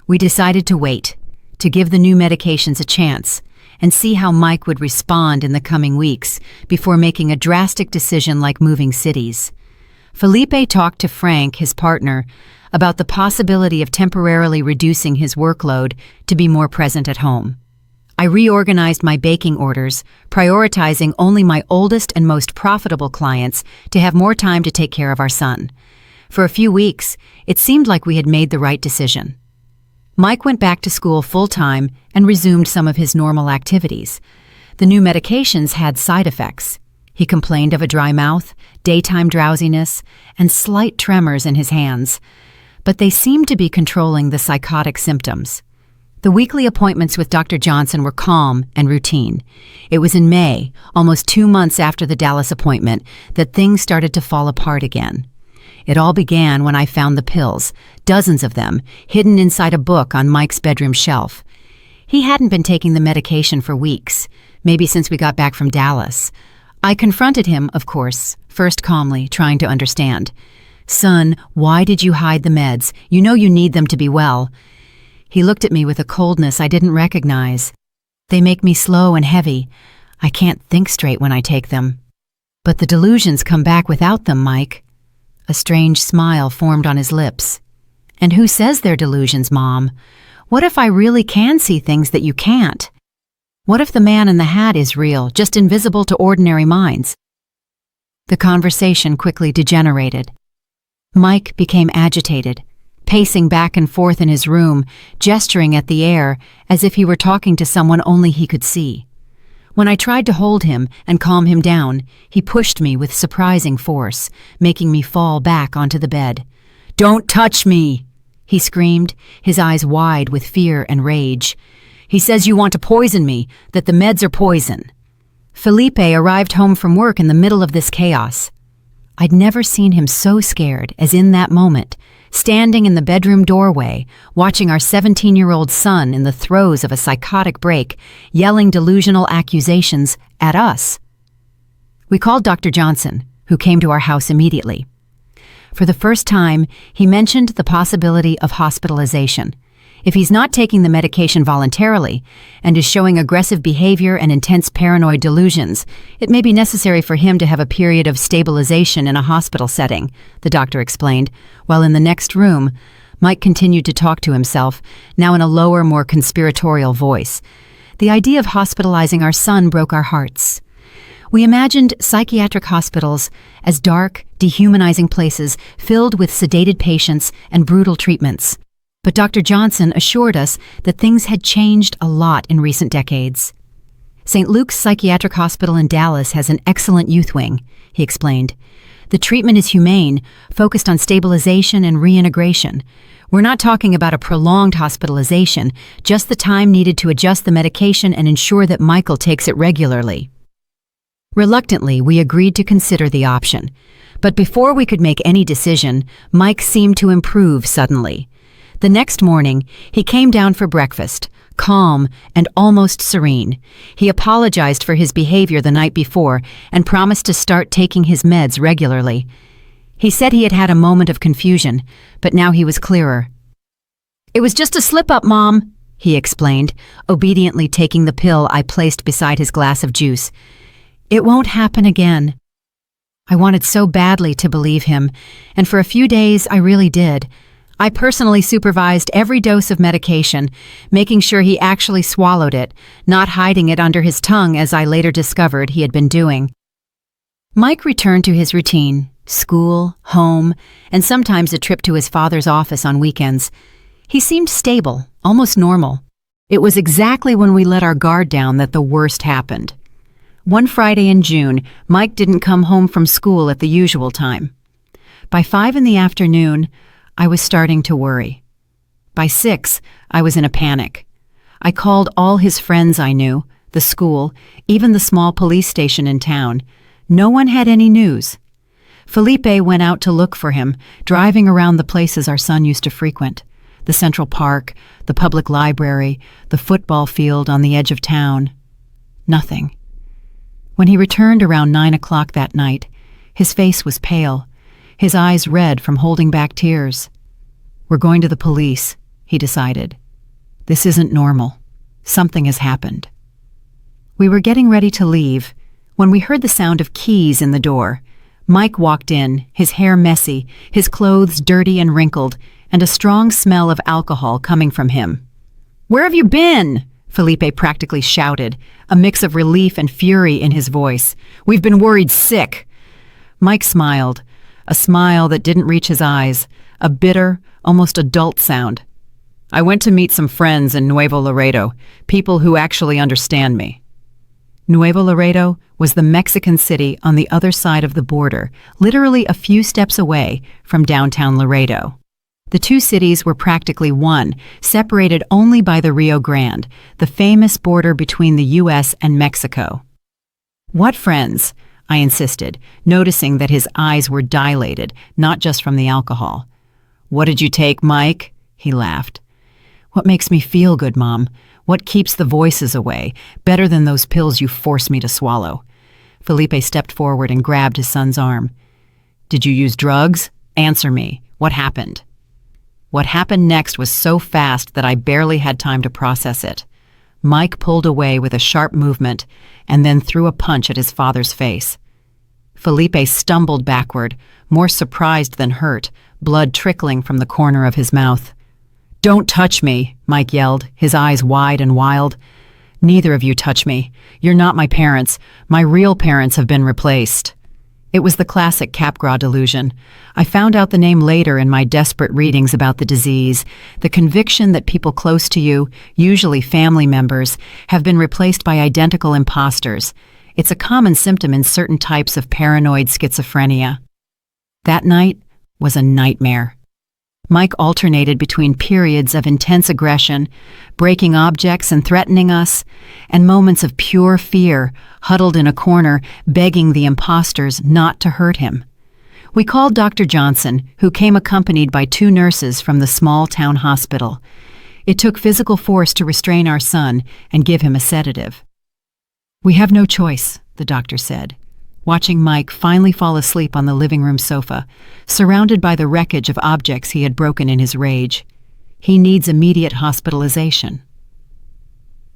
We decided to wait, to give the new medications a chance, and see how Mike would respond in the coming weeks before making a drastic decision like moving cities. Felipe talked to Frank, his partner, about the possibility of temporarily reducing his workload to be more present at home. I reorganized my baking orders, prioritizing only my oldest and most profitable clients to have more time to take care of our son. For a few weeks, it seemed like we had made the right decision. Mike went back to school full-time and resumed some of his normal activities. The new medications had side effects. He complained of a dry mouth, daytime drowsiness, and slight tremors in his hands. But they seemed to be controlling the psychotic symptoms. The weekly appointments with Dr. Johnson were calm and routine. It was in May, almost 2 months after the Dallas appointment, that things started to fall apart again. It all began when I found the pills, dozens of them, hidden inside a book on Mike's bedroom shelf. He hadn't been taking the medication for weeks, maybe since we got back from Dallas. I confronted him, of course, first calmly, trying to understand. "Son, why did you hide the meds? You know you need them to be well." He looked at me with a coldness I didn't recognize. "They make me slow and heavy. I can't think straight when I take them." "But the delusions come back without them, Mike." A strange smile formed on his lips. "And who says they're delusions, Mom? What if I really can see things that you can't? What if the man in the hat is real, just invisible to ordinary minds?" The conversation quickly degenerated. Mike became agitated, pacing back and forth in his room, gesturing at the air as if he were talking to someone only he could see. When I tried to hold him and calm him down, he pushed me with surprising force, making me fall back onto the bed. "Don't touch me!" he screamed, his eyes wide with fear and rage. "He says you want to poison me, that the meds are poison." Felipe arrived home from work in the middle of this chaos. I'd never seen him so scared as in that moment, standing in the bedroom doorway, watching our 17-year-old son in the throes of a psychotic break, yelling delusional accusations at us. We called Dr. Johnson, who came to our house immediately. For the first time, he mentioned the possibility of hospitalization. If he's not taking the medication voluntarily and is showing aggressive behavior and intense paranoid delusions, it may be necessary for him to have a period of stabilization in a hospital setting, the doctor explained, while in the next room, Mike continued to talk to himself, now in a lower, more conspiratorial voice. The idea of hospitalizing our son broke our hearts. We imagined psychiatric hospitals as dark, dehumanizing places filled with sedated patients and brutal treatments. But Dr. Johnson assured us that things had changed a lot in recent decades. St. Luke's Psychiatric Hospital in Dallas has an excellent youth wing, he explained. The treatment is humane, focused on stabilization and reintegration. We're not talking about a prolonged hospitalization, just the time needed to adjust the medication and ensure that Michael takes it regularly. Reluctantly, we agreed to consider the option. But before we could make any decision, Mike seemed to improve suddenly. The next morning, he came down for breakfast, calm and almost serene. He apologized for his behavior the night before and promised to start taking his meds regularly. He said he had had a moment of confusion, but now he was clearer. "It was just a slip-up, Mom," he explained, obediently taking the pill I placed beside his glass of juice. "It won't happen again." I wanted so badly to believe him, and for a few days I really did. I personally supervised every dose of medication, making sure he actually swallowed it, not hiding it under his tongue as I later discovered he had been doing. Mike returned to his routine: school, home, and sometimes a trip to his father's office on weekends. He seemed stable, almost normal. It was exactly when we let our guard down that the worst happened. One Friday in June, Mike didn't come home from school at the usual time. By 5 in the afternoon, I was starting to worry. By 6, I was in a panic. I called all his friends I knew, the school, even the small police station in town. No one had any news. Felipe went out to look for him, driving around the places our son used to frequent: the Central Park, the public library, the football field on the edge of town. Nothing. When he returned around 9 o'clock that night, his face was pale, his eyes red from holding back tears. "We're going to the police," he decided. "This isn't normal. Something has happened." We were getting ready to leave when we heard the sound of keys in the door. Mike walked in, his hair messy, his clothes dirty and wrinkled, and a strong smell of alcohol coming from him. "Where have you been?" Felipe practically shouted, a mix of relief and fury in his voice. "We've been worried sick." Mike smiled, a smile that didn't reach his eyes, a bitter, almost adult sound. "I went to meet some friends in Nuevo Laredo, people who actually understand me." Nuevo Laredo was the Mexican city on the other side of the border, literally a few steps away from downtown Laredo. The two cities were practically one, separated only by the Rio Grande, the famous border between the U.S. and Mexico. "What friends?" I insisted, noticing that his eyes were dilated, not just from the alcohol. "What did you take, Mike?" He laughed. "What makes me feel good, Mom? What keeps the voices away, better than those pills you force me to swallow?" Felipe stepped forward and grabbed his son's arm. "Did you use drugs? Answer me. What happened?" What happened next was so fast that I barely had time to process it. Mike pulled away with a sharp movement and then threw a punch at his father's face. Felipe stumbled backward, more surprised than hurt, blood trickling from the corner of his mouth. "Don't touch me," Mike yelled, his eyes wide and wild. "Neither of you touch me. You're not my parents. My real parents have been replaced." It was the classic Capgras delusion. I found out the name later in my desperate readings about the disease, the conviction that people close to you, usually family members, have been replaced by identical imposters. It's a common symptom in certain types of paranoid schizophrenia. That night was a nightmare. Mike alternated between periods of intense aggression, breaking objects and threatening us, and moments of pure fear, huddled in a corner, begging the imposters not to hurt him. We called Dr. Johnson, who came accompanied by 2 nurses from the small town hospital. It took physical force to restrain our son and give him a sedative. "We have no choice," the doctor said, watching Mike finally fall asleep on the living room sofa, surrounded by the wreckage of objects he had broken in his rage. "He needs immediate hospitalization."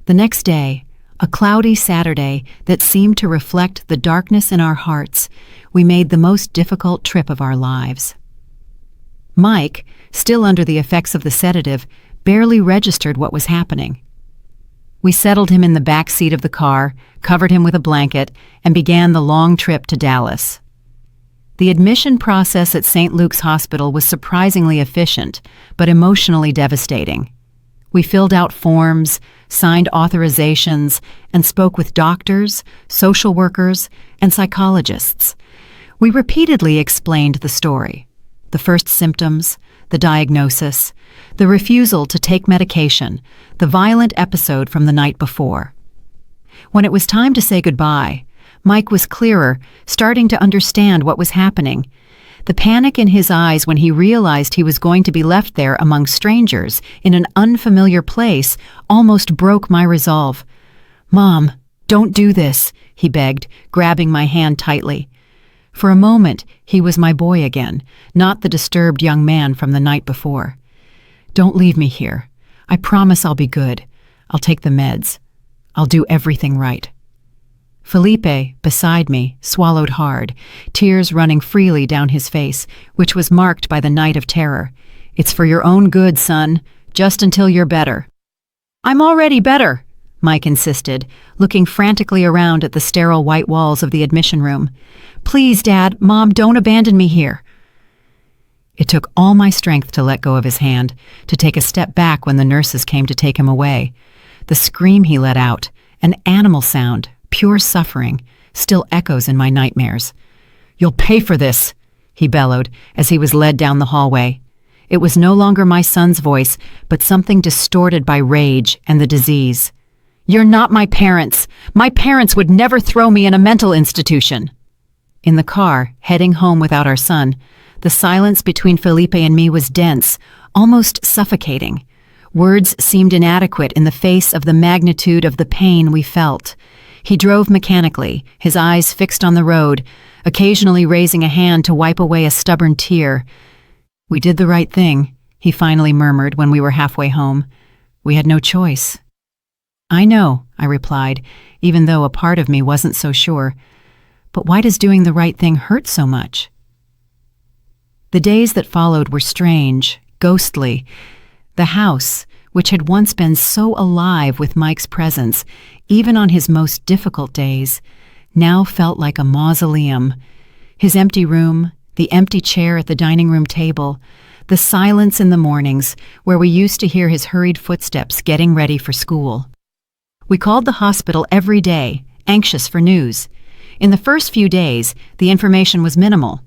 The next day, a cloudy Saturday that seemed to reflect the darkness in our hearts, we made the most difficult trip of our lives. Mike, still under the effects of the sedative, barely registered what was happening. We settled him in the back seat of the car, covered him with a blanket, and began the long trip to Dallas. The admission process at St. Luke's Hospital was surprisingly efficient, but emotionally devastating. We filled out forms, signed authorizations, and spoke with doctors, social workers, and psychologists. We repeatedly explained the story: the first symptoms, the diagnosis, the refusal to take medication, the violent episode from the night before. When it was time to say goodbye, Mike was clearer, starting to understand what was happening. The panic in his eyes when he realized he was going to be left there among strangers in an unfamiliar place almost broke my resolve. "Mom, don't do this," he begged, grabbing my hand tightly. For a moment, he was my boy again, not the disturbed young man from the night before. "Don't leave me here. I promise I'll be good. I'll take the meds. I'll do everything right." Felipe, beside me, swallowed hard, tears running freely down his face, which was marked by the night of terror. "It's for your own good, son, just until you're better." "I'm already better," Mike insisted, looking frantically around at the sterile white walls of the admission room. "Please, Dad, Mom, don't abandon me here." It took all my strength to let go of his hand, to take a step back when the nurses came to take him away. The scream he let out, an animal sound, pure suffering, still echoes in my nightmares. "You'll pay for this," he bellowed as he was led down the hallway. It was no longer my son's voice, but something distorted by rage and the disease. "You're not my parents. My parents would never throw me in a mental institution." In the car, heading home without our son, the silence between Felipe and me was dense, almost suffocating. Words seemed inadequate in the face of the magnitude of the pain we felt. He drove mechanically, his eyes fixed on the road, occasionally raising a hand to wipe away a stubborn tear. "We did the right thing," he finally murmured when we were halfway home. "We had no choice." "I know," I replied, even though a part of me wasn't so sure. "But why does doing the right thing hurt so much?" The days that followed were strange, ghostly. The house, which had once been so alive with Mike's presence, even on his most difficult days, now felt like a mausoleum. His empty room, the empty chair at the dining room table, the silence in the mornings where we used to hear his hurried footsteps getting ready for school. We called the hospital every day, anxious for news. In the first few days, the information was minimal.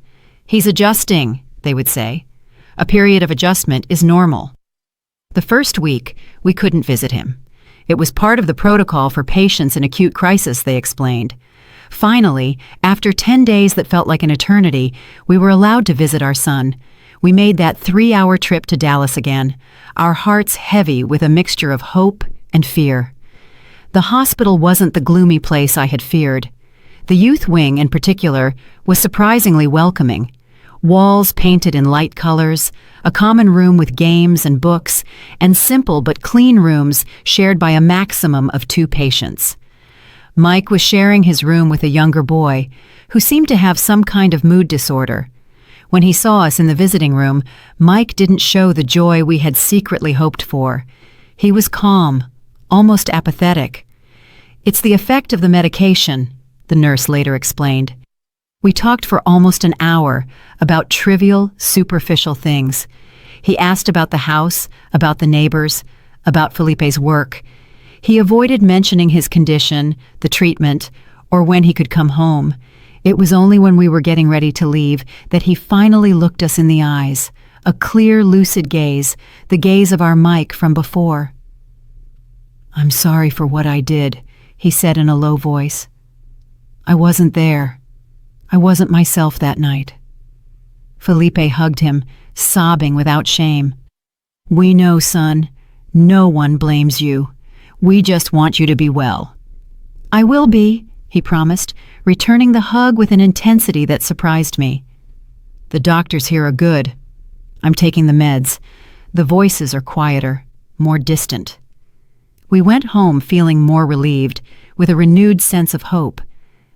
"He's adjusting," they would say. "A period of adjustment is normal." The first week, we couldn't visit him. It was part of the protocol for patients in acute crisis, they explained. Finally, after 10 days that felt like an eternity, we were allowed to visit our son. We made that 3-hour trip to Dallas again, our hearts heavy with a mixture of hope and fear. The hospital wasn't the gloomy place I had feared. The youth wing, in particular, was surprisingly welcoming. Walls painted in light colors, a common room with games and books, and simple but clean rooms shared by a maximum of 2 patients. Mike was sharing his room with a younger boy, who seemed to have some kind of mood disorder. When he saw us in the visiting room, Mike didn't show the joy we had secretly hoped for. He was calm, almost apathetic. "It's the effect of the medication," the nurse later explained. We talked for almost an hour about trivial, superficial things. He asked about the house, about the neighbors, about Felipe's work. He avoided mentioning his condition, the treatment, or when he could come home. It was only when we were getting ready to leave that he finally looked us in the eyes, a clear, lucid gaze, the gaze of our Mike from before. "I'm sorry for what I did," he said in a low voice. "I wasn't there. I wasn't myself that night." Felipe hugged him, sobbing without shame. "We know, son. No one blames you. We just want you to be well." "I will be," he promised, returning the hug with an intensity that surprised me. "The doctors here are good. I'm taking the meds. The voices are quieter, more distant." We went home feeling more relieved, with a renewed sense of hope.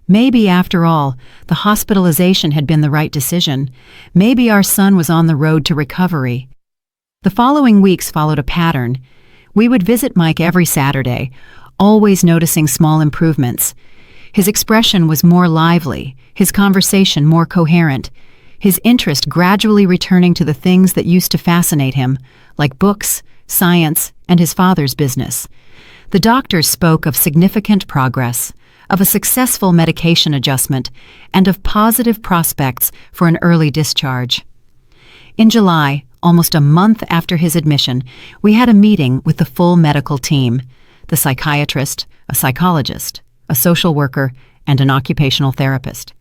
Maybe, after all, the hospitalization had been the right decision. Maybe our son was on the road to recovery. The following weeks followed a pattern. We would visit Mike every Saturday, always noticing small improvements. His expression was more lively, his conversation more coherent, his interest gradually returning to the things that used to fascinate him, like books, science, and his father's business. The doctors spoke of significant progress, of a successful medication adjustment, and of positive prospects for an early discharge. In July, almost a month after his admission, we had a meeting with the full medical team, the psychiatrist, a psychologist, a social worker, and an occupational therapist.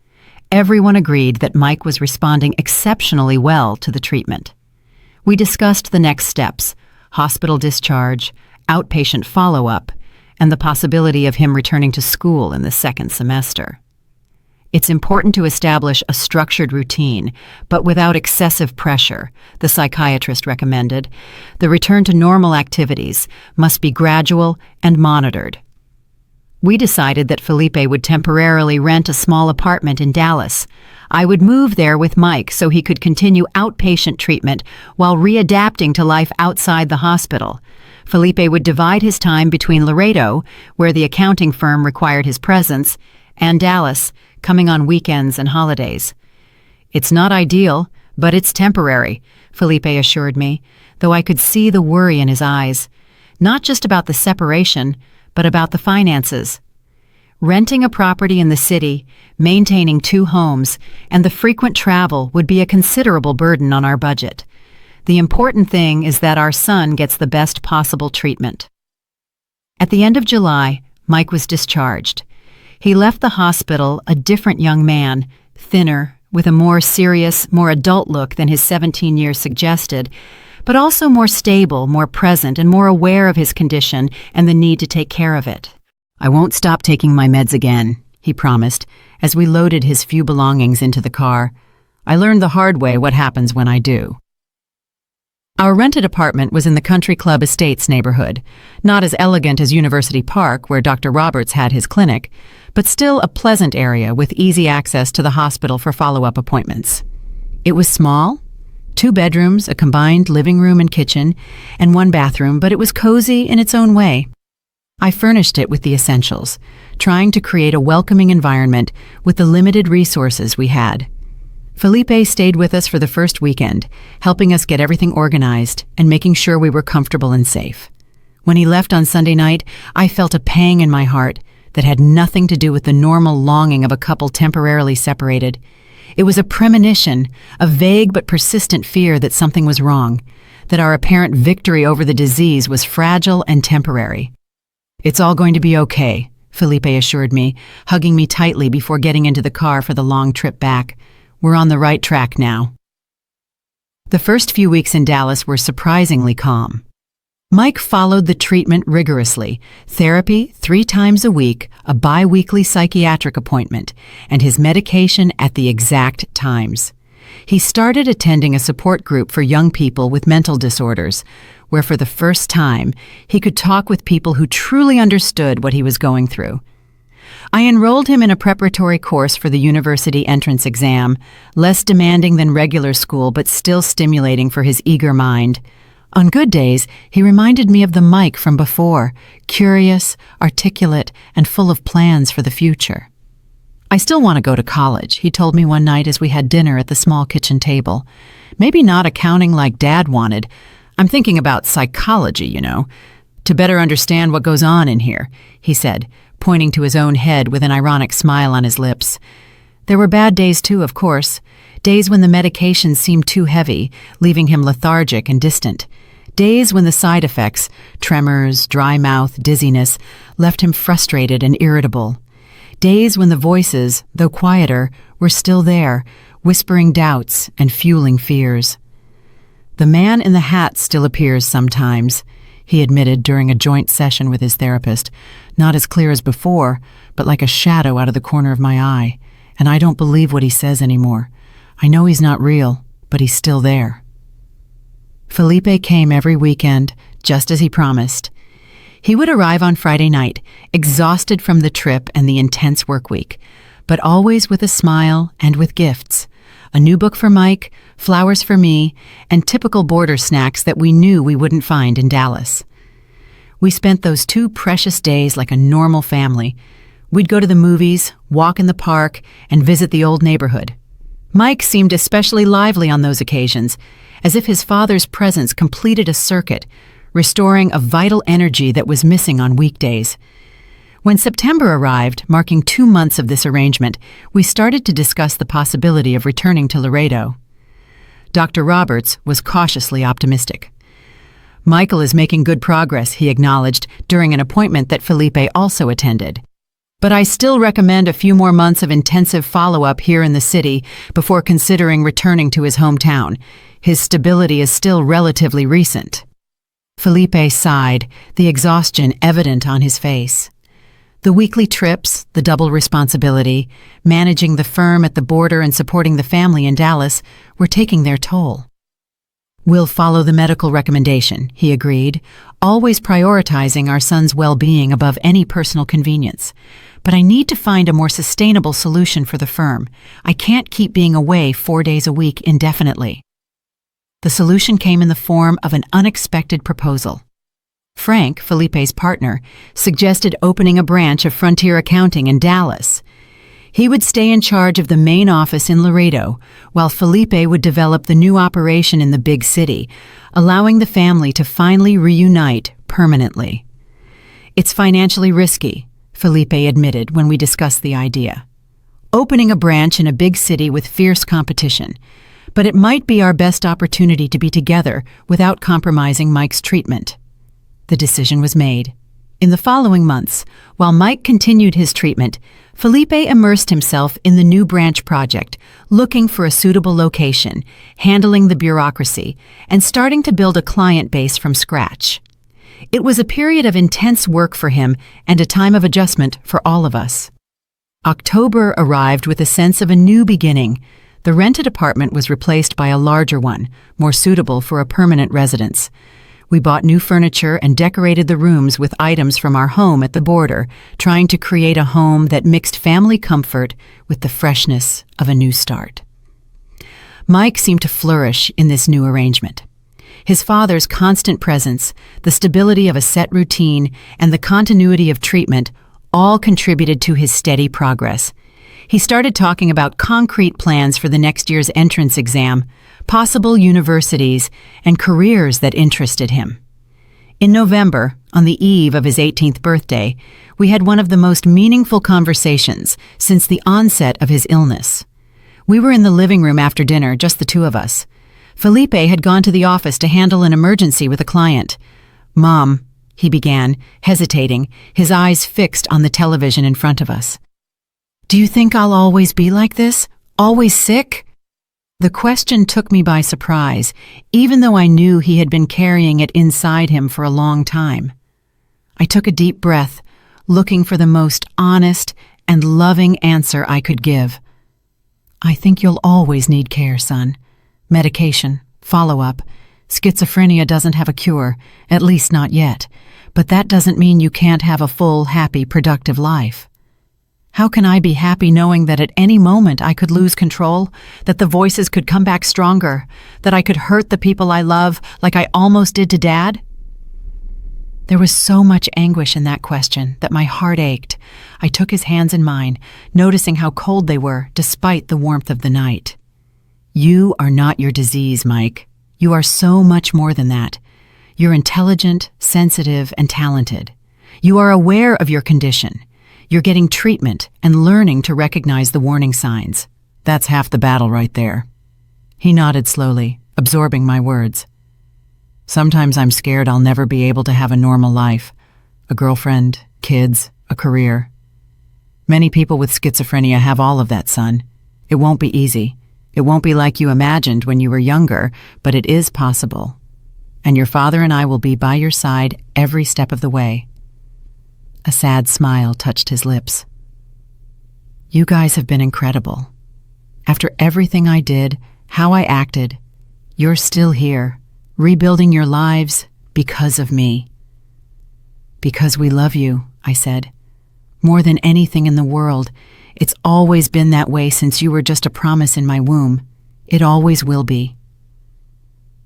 Everyone agreed that Mike was responding exceptionally well to the treatment. We discussed the next steps: hospital discharge, outpatient follow-up, and the possibility of him returning to school in the second semester. It's important to establish a structured routine, but without excessive pressure, the psychiatrist recommended. The return to normal activities must be gradual and monitored. We decided that Felipe would temporarily rent a small apartment in Dallas. I would move there with Mike so he could continue outpatient treatment while readapting to life outside the hospital. Felipe would divide his time between Laredo, where the accounting firm required his presence, and Dallas, coming on weekends and holidays. "It's not ideal, but it's temporary," Felipe assured me, though I could see the worry in his eyes. Not just about the separation, but about the finances. Renting a property in the city, maintaining 2 homes, and the frequent travel would be a considerable burden on our budget. The important thing is that our son gets the best possible treatment. At the end of July, Mike was discharged. He left the hospital a different young man, thinner, with a more serious, more adult look than his 17 years suggested, but also more stable, more present, and more aware of his condition and the need to take care of it. "I won't stop taking my meds again," he promised, as we loaded his few belongings into the car. "I learned the hard way what happens when I do." Our rented apartment was in the Country Club Estates neighborhood, not as elegant as University Park, where Dr. Roberts had his clinic, but still a pleasant area with easy access to the hospital for follow-up appointments. It was small, 2 bedrooms, a combined living room and kitchen, and 1 bathroom, but it was cozy in its own way. I furnished it with the essentials, trying to create a welcoming environment with the limited resources we had. Felipe stayed with us for the first weekend, helping us get everything organized and making sure we were comfortable and safe. When he left on Sunday night, I felt a pang in my heart that had nothing to do with the normal longing of a couple temporarily separated. It was a premonition, a vague but persistent fear that something was wrong, that our apparent victory over the disease was fragile and temporary. "It's all going to be okay," Felipe assured me, hugging me tightly before getting into the car for the long trip back. "We're on the right track now." The first few weeks in Dallas were surprisingly calm. Mike followed the treatment rigorously, therapy 3 times a week, a bi-weekly psychiatric appointment, and his medication at the exact times. He started attending a support group for young people with mental disorders, where for the first time he could talk with people who truly understood what he was going through. I enrolled him in a preparatory course for the university entrance exam, less demanding than regular school but still stimulating for his eager mind. On good days, he reminded me of the Mike from before, curious, articulate, and full of plans for the future. "I still want to go to college," he told me one night as we had dinner at the small kitchen table. "Maybe not accounting like Dad wanted. I'm thinking about psychology, to better understand what goes on in here," he said, pointing to his own head with an ironic smile on his lips. There were bad days too, of course, days when the medication seemed too heavy, leaving him lethargic and distant. Days when the side effects, tremors, dry mouth, dizziness, left him frustrated and irritable. Days when the voices, though quieter, were still there, whispering doubts and fueling fears. "The man in the hat still appears sometimes," he admitted during a joint session with his therapist, "not as clear as before, but like a shadow out of the corner of my eye, and I don't believe what he says anymore. I know he's not real, but he's still there." Felipe came every weekend, just as he promised. He would arrive on Friday night, exhausted from the trip and the intense work week, but always with a smile and with gifts. A new book for Mike, flowers for me, and typical border snacks that we knew we wouldn't find in Dallas. We spent those 2 precious days like a normal family. We'd go to the movies, walk in the park, and visit the old neighborhood. Mike seemed especially lively on those occasions, as if his father's presence completed a circuit, restoring a vital energy that was missing on weekdays. When September arrived, marking 2 months of this arrangement, we started to discuss the possibility of returning to Laredo. Dr. Roberts was cautiously optimistic. "Michael is making good progress," he acknowledged during an appointment that Felipe also attended. "But I still recommend a few more months of intensive follow-up here in the city before considering returning to his hometown. His stability is still relatively recent." Felipe sighed, the exhaustion evident on his face. The weekly trips, the double responsibility, managing the firm at the border and supporting the family in Dallas were taking their toll. "We'll follow the medical recommendation," he agreed, always prioritizing our son's well-being above any personal convenience. "But I need to find a more sustainable solution for the firm. I can't keep being away 4 days a week indefinitely." The solution came in the form of an unexpected proposal. Frank, Felipe's partner, suggested opening a branch of Frontier Accounting in Dallas. He would stay in charge of the main office in Laredo, while Felipe would develop the new operation in the big city, allowing the family to finally reunite permanently. "It's financially risky," Felipe admitted when we discussed the idea. "Opening a branch in a big city with fierce competition. But it might be our best opportunity to be together without compromising Mike's treatment." The decision was made. In the following months, while Mike continued his treatment, Felipe immersed himself in the new branch project, looking for a suitable location, handling the bureaucracy, and starting to build a client base from scratch. It was a period of intense work for him and a time of adjustment for all of us. October arrived with a sense of a new beginning. The rented apartment was replaced by a larger one, more suitable for a permanent residence. We bought new furniture and decorated the rooms with items from our home at the border, trying to create a home that mixed family comfort with the freshness of a new start. Mike seemed to flourish in this new arrangement. His father's constant presence, the stability of a set routine, and the continuity of treatment all contributed to his steady progress. He started talking about concrete plans for the next year's entrance exam, possible universities, and careers that interested him. In November, on the eve of his 18th birthday, we had one of the most meaningful conversations since the onset of his illness. We were in the living room after dinner, just the two of us. Felipe had gone to the office to handle an emergency with a client. "Mom," he began, hesitating, his eyes fixed on the television in front of us. "Do you think I'll always be like this? Always sick?" The question took me by surprise, even though I knew he had been carrying it inside him for a long time. I took a deep breath, looking for the most honest and loving answer I could give. "I think you'll always need care, son. Medication, follow-up. Schizophrenia doesn't have a cure, at least not yet, but that doesn't mean you can't have a full, happy, productive life. How can I be happy knowing that at any moment I could lose control, that the voices could come back stronger, that I could hurt the people I love like I almost did to Dad?" There was so much anguish in that question that my heart ached. I took his hands in mine, noticing how cold they were despite the warmth of the night. "You are not your disease, Mike. You are so much more than that. You're intelligent, sensitive, and talented. You are aware of your condition. You're getting treatment and learning to recognize the warning signs. That's half the battle right there." He nodded slowly, absorbing my words. "Sometimes I'm scared I'll never be able to have a normal life. A girlfriend, kids, a career. Many people with schizophrenia have all of that, son. It won't be easy. It won't be like you imagined when you were younger, but it is possible. And your father and I will be by your side every step of the way." A sad smile touched his lips. "You guys have been incredible. After everything I did, how I acted, you're still here, rebuilding your lives because of me." "Because we love you," I said. "More than anything in the world. It's always been that way since you were just a promise in my womb. It always will be."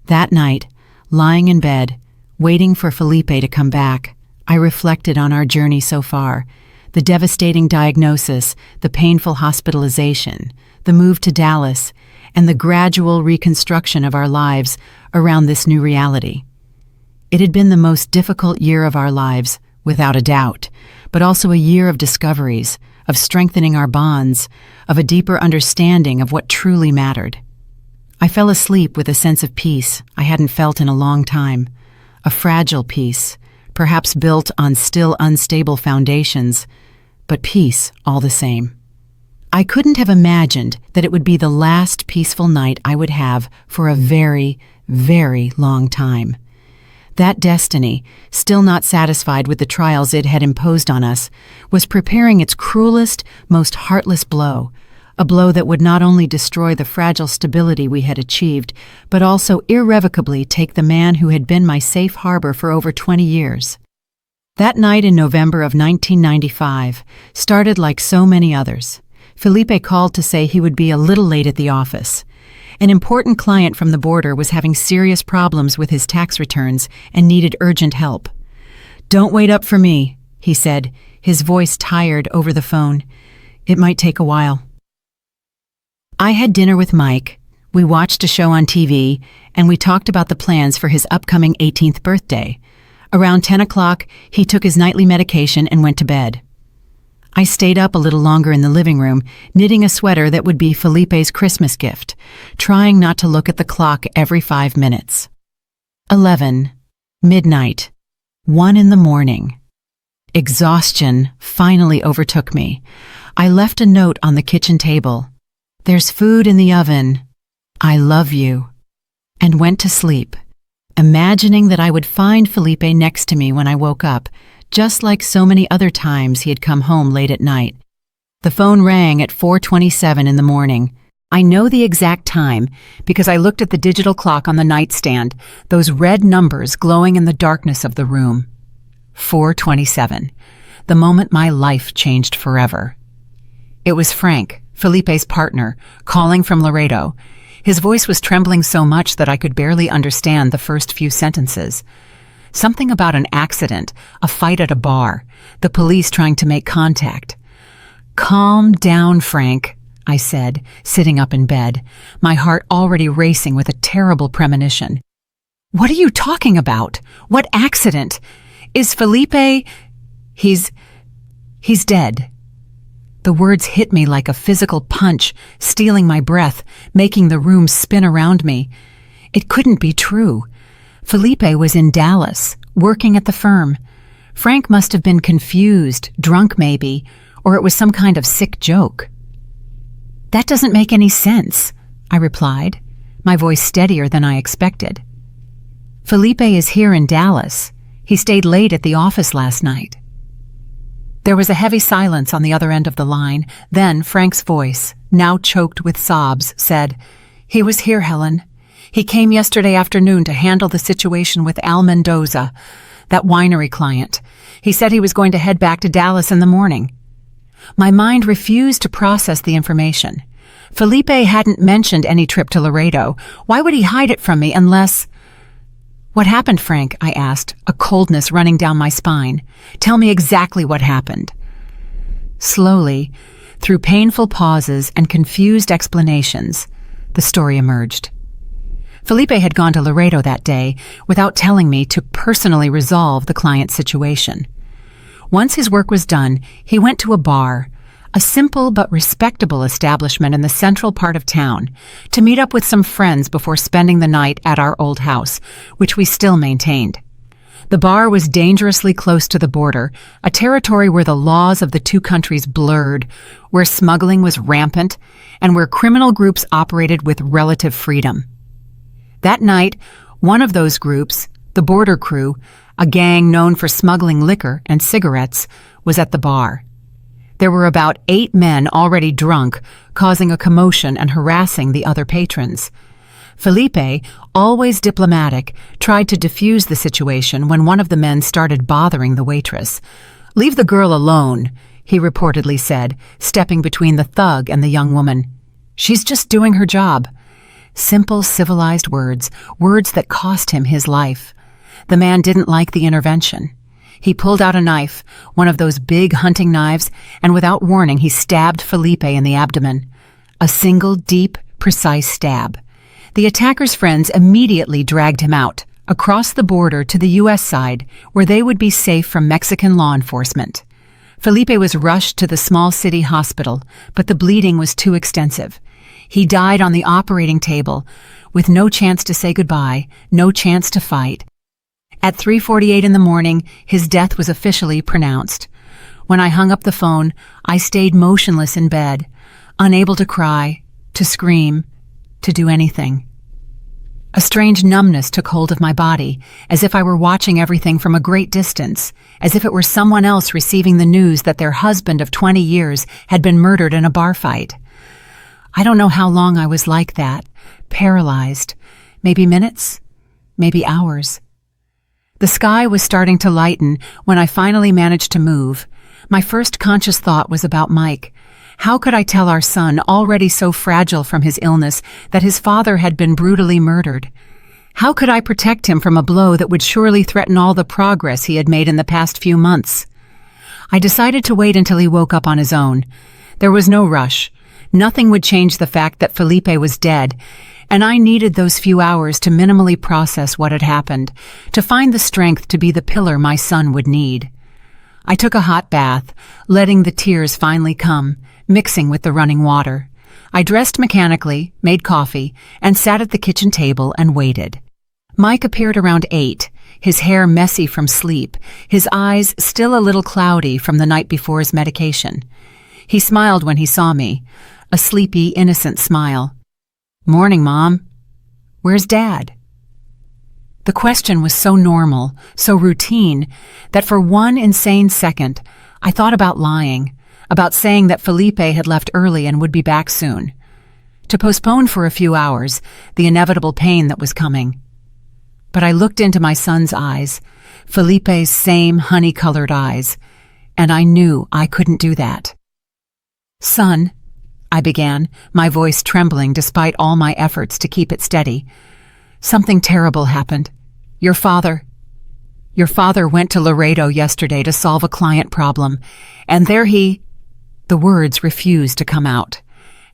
That night, lying in bed, waiting for Felipe to come back, I reflected on our journey so far, the devastating diagnosis, the painful hospitalization, the move to Dallas, and the gradual reconstruction of our lives around this new reality. It had been the most difficult year of our lives, without a doubt, but also a year of discoveries, of strengthening our bonds, of a deeper understanding of what truly mattered. I fell asleep with a sense of peace I hadn't felt in a long time, a fragile peace, perhaps built on still unstable foundations, but peace all the same. I couldn't have imagined that it would be the last peaceful night I would have for a very, very long time. That destiny, still not satisfied with the trials it had imposed on us, was preparing its cruelest, most heartless blow, a blow that would not only destroy the fragile stability we had achieved, but also irrevocably take the man who had been my safe harbor for over 20 years. That night in November of 1995 started like so many others. Felipe called to say he would be a little late at the office. An important client from the border was having serious problems with his tax returns and needed urgent help. "Don't wait up for me," he said, his voice tired over the phone. "It might take a while." I had dinner with Mike, we watched a show on TV, and we talked about the plans for his upcoming 18th birthday. Around 10 o'clock, he took his nightly medication and went to bed. I stayed up a little longer in the living room, knitting a sweater that would be Felipe's Christmas gift, trying not to look at the clock every 5 minutes. 11, midnight, 1 in the morning. Exhaustion finally overtook me. I left a note on the kitchen table. "There's food in the oven. I love you," and went to sleep, imagining that I would find Felipe next to me when I woke up, just like so many other times he had come home late at night. The phone rang at 4:27 in the morning. I know the exact time because I looked at the digital clock on the nightstand, those red numbers glowing in the darkness of the room. 4:27, the moment my life changed forever. It was Frank, Felipe's partner, calling from Laredo. His voice was trembling so much that I could barely understand the first few sentences. Something about an accident, a fight at a bar, the police trying to make contact. "Calm down, Frank," I said, sitting up in bed, my heart already racing with a terrible premonition. "What are you talking about? What accident? Is Felipe... He's dead." The words hit me like a physical punch, stealing my breath, making the room spin around me. It couldn't be true. Felipe was in Dallas, working at the firm. Frank must have been confused, drunk maybe, or it was some kind of sick joke. "That doesn't make any sense," I replied, my voice steadier than I expected. "Felipe is here in Dallas. He stayed late at the office last night." There was a heavy silence on the other end of the line. Then Frank's voice, now choked with sobs, said, "He was here, Helen. He came yesterday afternoon to handle the situation with Al Mendoza, that winery client. He said he was going to head back to Dallas in the morning." My mind refused to process the information. Felipe hadn't mentioned any trip to Laredo. Why would he hide it from me unless... "What happened, Frank?" I asked, a coldness running down my spine. "Tell me exactly what happened." Slowly, through painful pauses and confused explanations, the story emerged. Felipe had gone to Laredo that day without telling me to personally resolve the client's situation. Once his work was done, he went to a bar, a simple but respectable establishment in the central part of town, to meet up with some friends before spending the night at our old house, which we still maintained. The bar was dangerously close to the border, a territory where the laws of the two countries blurred, where smuggling was rampant, and where criminal groups operated with relative freedom. That night, one of those groups, the Border Crew, a gang known for smuggling liquor and cigarettes, was at the bar. There were about 8 men already drunk, causing a commotion and harassing the other patrons. Felipe, always diplomatic, tried to defuse the situation when one of the men started bothering the waitress. "Leave the girl alone," he reportedly said, stepping between the thug and the young woman. "She's just doing her job." Simple, civilized words, words that cost him his life. The man didn't like the intervention. He pulled out a knife, one of those big hunting knives, and without warning he stabbed Felipe in the abdomen. A single, deep, precise stab. The attacker's friends immediately dragged him out, across the border to the U.S. side, where they would be safe from Mexican law enforcement. Felipe was rushed to the small city hospital, but the bleeding was too extensive. He died on the operating table, with no chance to say goodbye, no chance to fight. At 3:48 in the morning, his death was officially pronounced. When I hung up the phone, I stayed motionless in bed, unable to cry, to scream, to do anything. A strange numbness took hold of my body, as if I were watching everything from a great distance, as if it were someone else receiving the news that their husband of 20 years had been murdered in a bar fight. I don't know how long I was like that, paralyzed. Maybe minutes, maybe hours. The sky was starting to lighten when I finally managed to move. My first conscious thought was about Mike. How could I tell our son, already so fragile from his illness, that his father had been brutally murdered? How could I protect him from a blow that would surely threaten all the progress he had made in the past few months? I decided to wait until he woke up on his own. There was no rush. Nothing would change the fact that Felipe was dead, and I needed those few hours to minimally process what had happened, to find the strength to be the pillar my son would need. I took a hot bath, letting the tears finally come, mixing with the running water. I dressed mechanically, made coffee, and sat at the kitchen table and waited. Mike appeared around 8, his hair messy from sleep, his eyes still a little cloudy from the night before's medication. He smiled when he saw me, a sleepy, innocent smile. "Morning, Mom. Where's Dad?" The question was so normal, so routine, that for one insane second, I thought about lying, about saying that Felipe had left early and would be back soon, to postpone for a few hours the inevitable pain that was coming. But I looked into my son's eyes, Felipe's same honey-colored eyes, and I knew I couldn't do that. "Son," I began, my voice trembling despite all my efforts to keep it steady, "something terrible happened. Your father went to Laredo yesterday to solve a client problem, and there he—" The words refused to come out.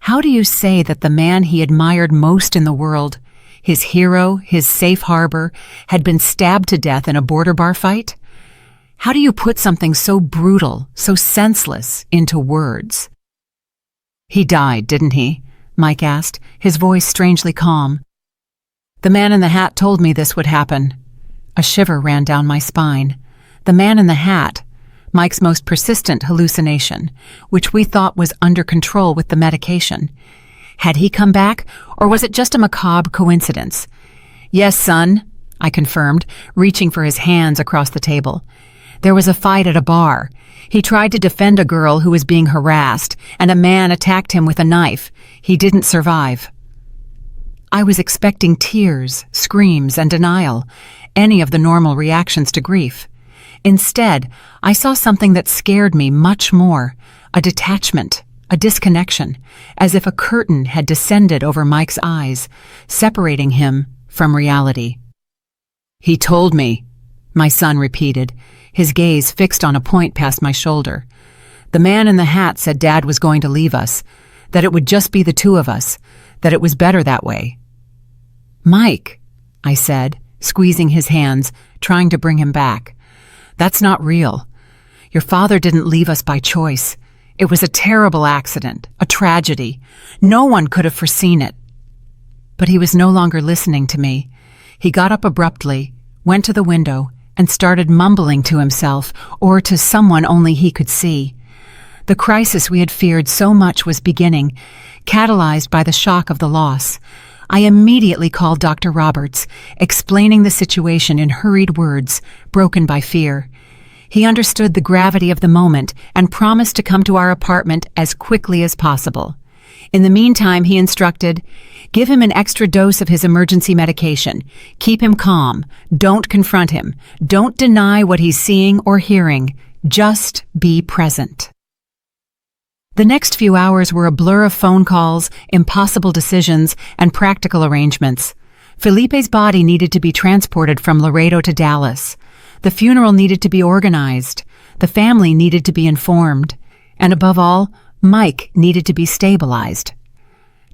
How do you say that the man he admired most in the world, his hero, his safe harbor, had been stabbed to death in a border bar fight? How do you put something so brutal, so senseless, into words? "He died, didn't he?" Mike asked, his voice strangely calm. "The man in the hat told me this would happen." A shiver ran down my spine. The man in the hat, Mike's most persistent hallucination, which we thought was under control with the medication. Had he come back, or was it just a macabre coincidence? "Yes, son," I confirmed, reaching for his hands across the table. "There was a fight at a bar. He tried to defend a girl who was being harassed, and a man attacked him with a knife. He didn't survive." I was expecting tears, screams, and denial, any of the normal reactions to grief. Instead, I saw something that scared me much more, a detachment, a disconnection, as if a curtain had descended over Mike's eyes, separating him from reality. "He told me," my son repeated, his gaze fixed on a point past my shoulder. "The man in the hat said Dad was going to leave us, that it would just be the two of us, that it was better that way." "Mike," I said, squeezing his hands, trying to bring him back. "That's not real. Your father didn't leave us by choice. It was a terrible accident, a tragedy. No one could have foreseen it." But he was no longer listening to me. He got up abruptly, went to the window, and started mumbling to himself, or to someone only he could see. The crisis we had feared so much was beginning, catalyzed by the shock of the loss. I immediately called Dr. Roberts, explaining the situation in hurried words, broken by fear. He understood the gravity of the moment and promised to come to our apartment as quickly as possible. In the meantime, he instructed, "Give him an extra dose of his emergency medication. Keep him calm. Don't confront him. Don't deny what he's seeing or hearing. Just be present." The next few hours were a blur of phone calls, impossible decisions, and practical arrangements. Felipe's body needed to be transported from Laredo to Dallas. The funeral needed to be organized. The family needed to be informed. And above all, Mike needed to be stabilized.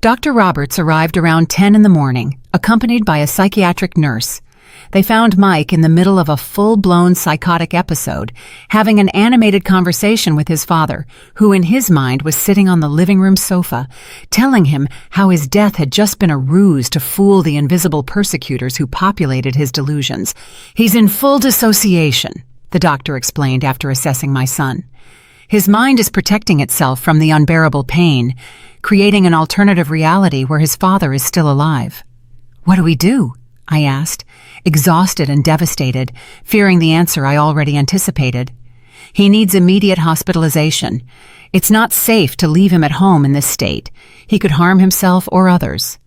Dr. Roberts arrived around 10 in the morning, accompanied by a psychiatric nurse. They found Mike in the middle of a full-blown psychotic episode, having an animated conversation with his father, who in his mind was sitting on the living room sofa, telling him how his death had just been a ruse to fool the invisible persecutors who populated his delusions. "He's in full dissociation," the doctor explained after assessing my son. "His mind is protecting itself from the unbearable pain, creating an alternative reality where his father is still alive." "What do we do?" I asked, exhausted and devastated, fearing the answer I already anticipated. "He needs immediate hospitalization. It's not safe to leave him at home in this state. He could harm himself or others."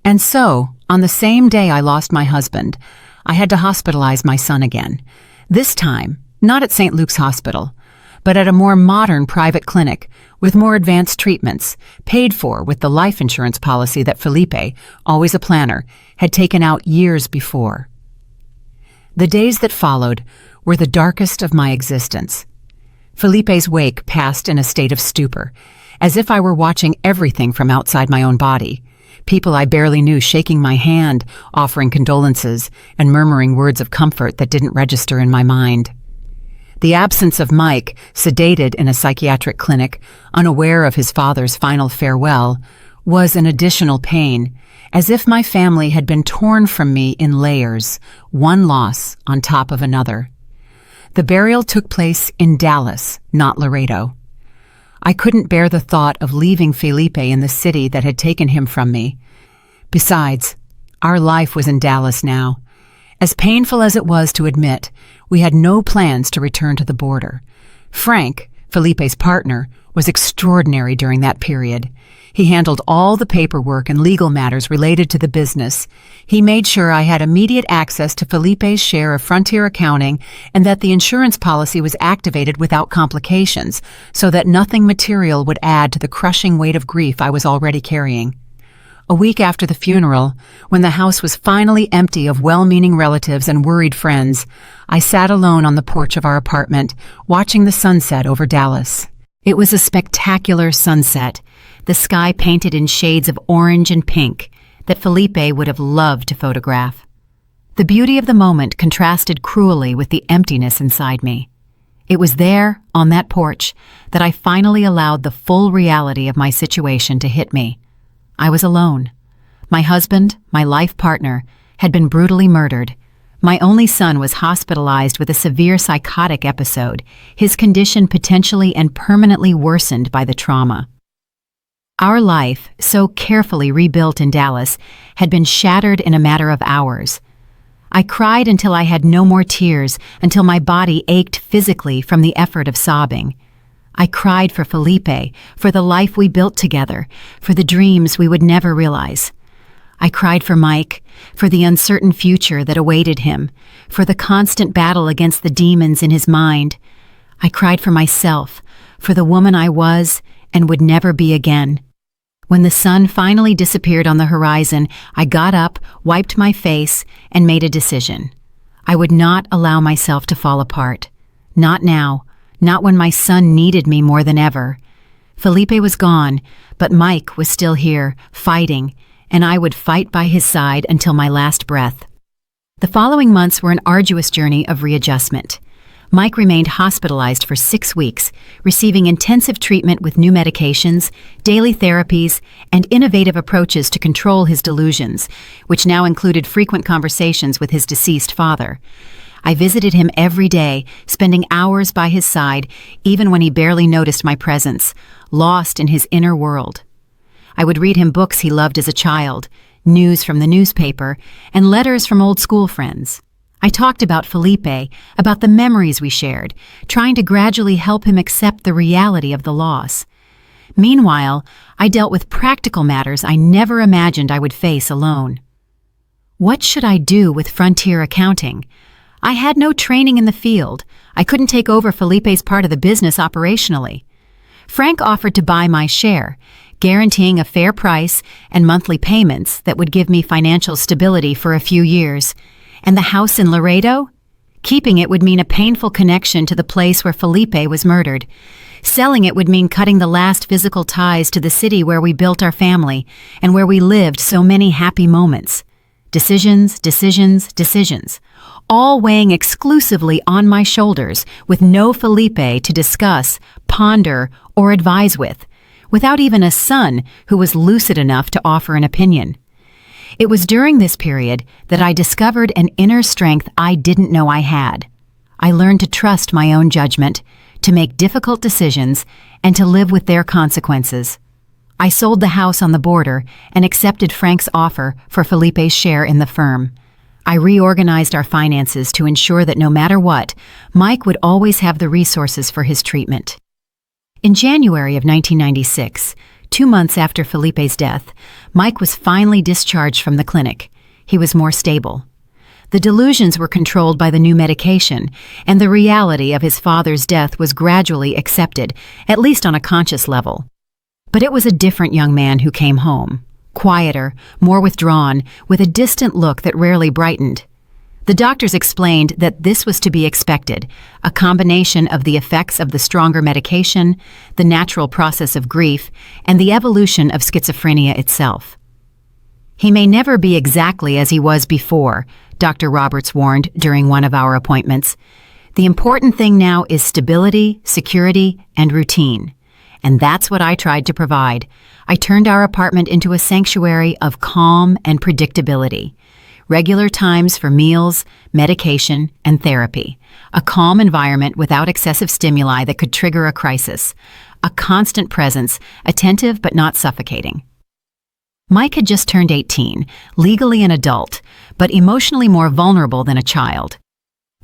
And so, on the same day I lost my husband, I had to hospitalize my son again. This time, not at St. Luke's Hospital, but at a more modern private clinic with more advanced treatments, paid for with the life insurance policy that Felipe, always a planner, had taken out years before. The days that followed were the darkest of my existence. Felipe's wake passed in a state of stupor, as if I were watching everything from outside my own body. People I barely knew shaking my hand, offering condolences, and murmuring words of comfort that didn't register in my mind. The absence of Mike, sedated in a psychiatric clinic, unaware of his father's final farewell, was an additional pain, as if my family had been torn from me in layers, one loss on top of another. The burial took place in Dallas, not Laredo. I couldn't bear the thought of leaving Felipe in the city that had taken him from me. Besides, our life was in Dallas now. As painful as it was to admit, we had no plans to return to the border. Frank, Felipe's partner, was extraordinary during that period. He handled all the paperwork and legal matters related to the business. He made sure I had immediate access to Felipe's share of Frontier accounting and that the insurance policy was activated without complications, so that nothing material would add to the crushing weight of grief I was already carrying. A week after the funeral, when the house was finally empty of well-meaning relatives and worried friends, I sat alone on the porch of our apartment, watching the sunset over Dallas. It was a spectacular sunset, the sky painted in shades of orange and pink that Felipe would have loved to photograph. The beauty of the moment contrasted cruelly with the emptiness inside me. It was there, on that porch, that I finally allowed the full reality of my situation to hit me. I was alone. My husband, my life partner, had been brutally murdered. My only son was hospitalized with a severe psychotic episode, his condition potentially and permanently worsened by the trauma. Our life, so carefully rebuilt in Dallas, had been shattered in a matter of hours. I cried until I had no more tears, until my body ached physically from the effort of sobbing. I cried for Felipe, for the life we built together, for the dreams we would never realize. I cried for Mike, for the uncertain future that awaited him, for the constant battle against the demons in his mind. I cried for myself, for the woman I was and would never be again. When the sun finally disappeared on the horizon, I got up, wiped my face, and made a decision. I would not allow myself to fall apart. Not now. Not when my son needed me more than ever. Felipe was gone, but Mike was still here, fighting, and I would fight by his side until my last breath. The following months were an arduous journey of readjustment. Mike remained hospitalized for 6 weeks, receiving intensive treatment with new medications, daily therapies, and innovative approaches to control his delusions, which now included frequent conversations with his deceased father. I visited him every day, spending hours by his side, even when he barely noticed my presence, lost in his inner world. I would read him books he loved as a child, news from the newspaper, and letters from old school friends. I talked about Felipe, about the memories we shared, trying to gradually help him accept the reality of the loss. Meanwhile, I dealt with practical matters I never imagined I would face alone. What should I do with Frontier accounting? I had no training in the field. I couldn't take over Felipe's part of the business operationally. Frank offered to buy my share, guaranteeing a fair price and monthly payments that would give me financial stability for a few years. And the house in Laredo? Keeping it would mean a painful connection to the place where Felipe was murdered. Selling it would mean cutting the last physical ties to the city where we built our family and where we lived so many happy moments. Decisions, decisions, decisions, all weighing exclusively on my shoulders with no Felipe to discuss, ponder, or advise with, without even a son who was lucid enough to offer an opinion. It was during this period that I discovered an inner strength I didn't know I had. I learned to trust my own judgment, to make difficult decisions, and to live with their consequences. I sold the house on the border and accepted Frank's offer for Felipe's share in the firm. I reorganized our finances to ensure that no matter what, Mike would always have the resources for his treatment. In January of 1996, 2 months after Felipe's death, Mike was finally discharged from the clinic. He was more stable. The delusions were controlled by the new medication, and the reality of his father's death was gradually accepted, at least on a conscious level. But it was a different young man who came home, quieter, more withdrawn, with a distant look that rarely brightened. The doctors explained that this was to be expected, a combination of the effects of the stronger medication, the natural process of grief, and the evolution of schizophrenia itself. "He may never be exactly as he was before," Dr. Roberts warned during one of our appointments. "The important thing now is stability, security, and routine." And that's what I tried to provide. I turned our apartment into a sanctuary of calm and predictability. Regular times for meals, medication, and therapy. A calm environment without excessive stimuli that could trigger a crisis. A constant presence, attentive but not suffocating. Mike had just turned 18, legally an adult, but emotionally more vulnerable than a child.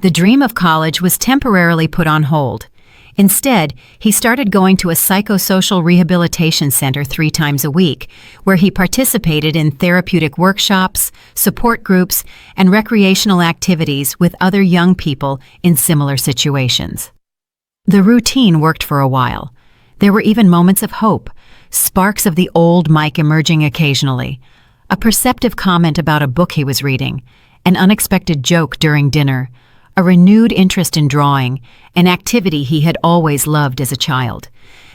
The dream of college was temporarily put on hold. Instead, he started going to a psychosocial rehabilitation center 3 times a week, where he participated in therapeutic workshops, support groups, and recreational activities with other young people in similar situations. The routine worked for a while. There were even moments of hope, sparks of the old Mike emerging occasionally, a perceptive comment about a book he was reading, an unexpected joke during dinner, a renewed interest in drawing, an activity he had always loved as a child.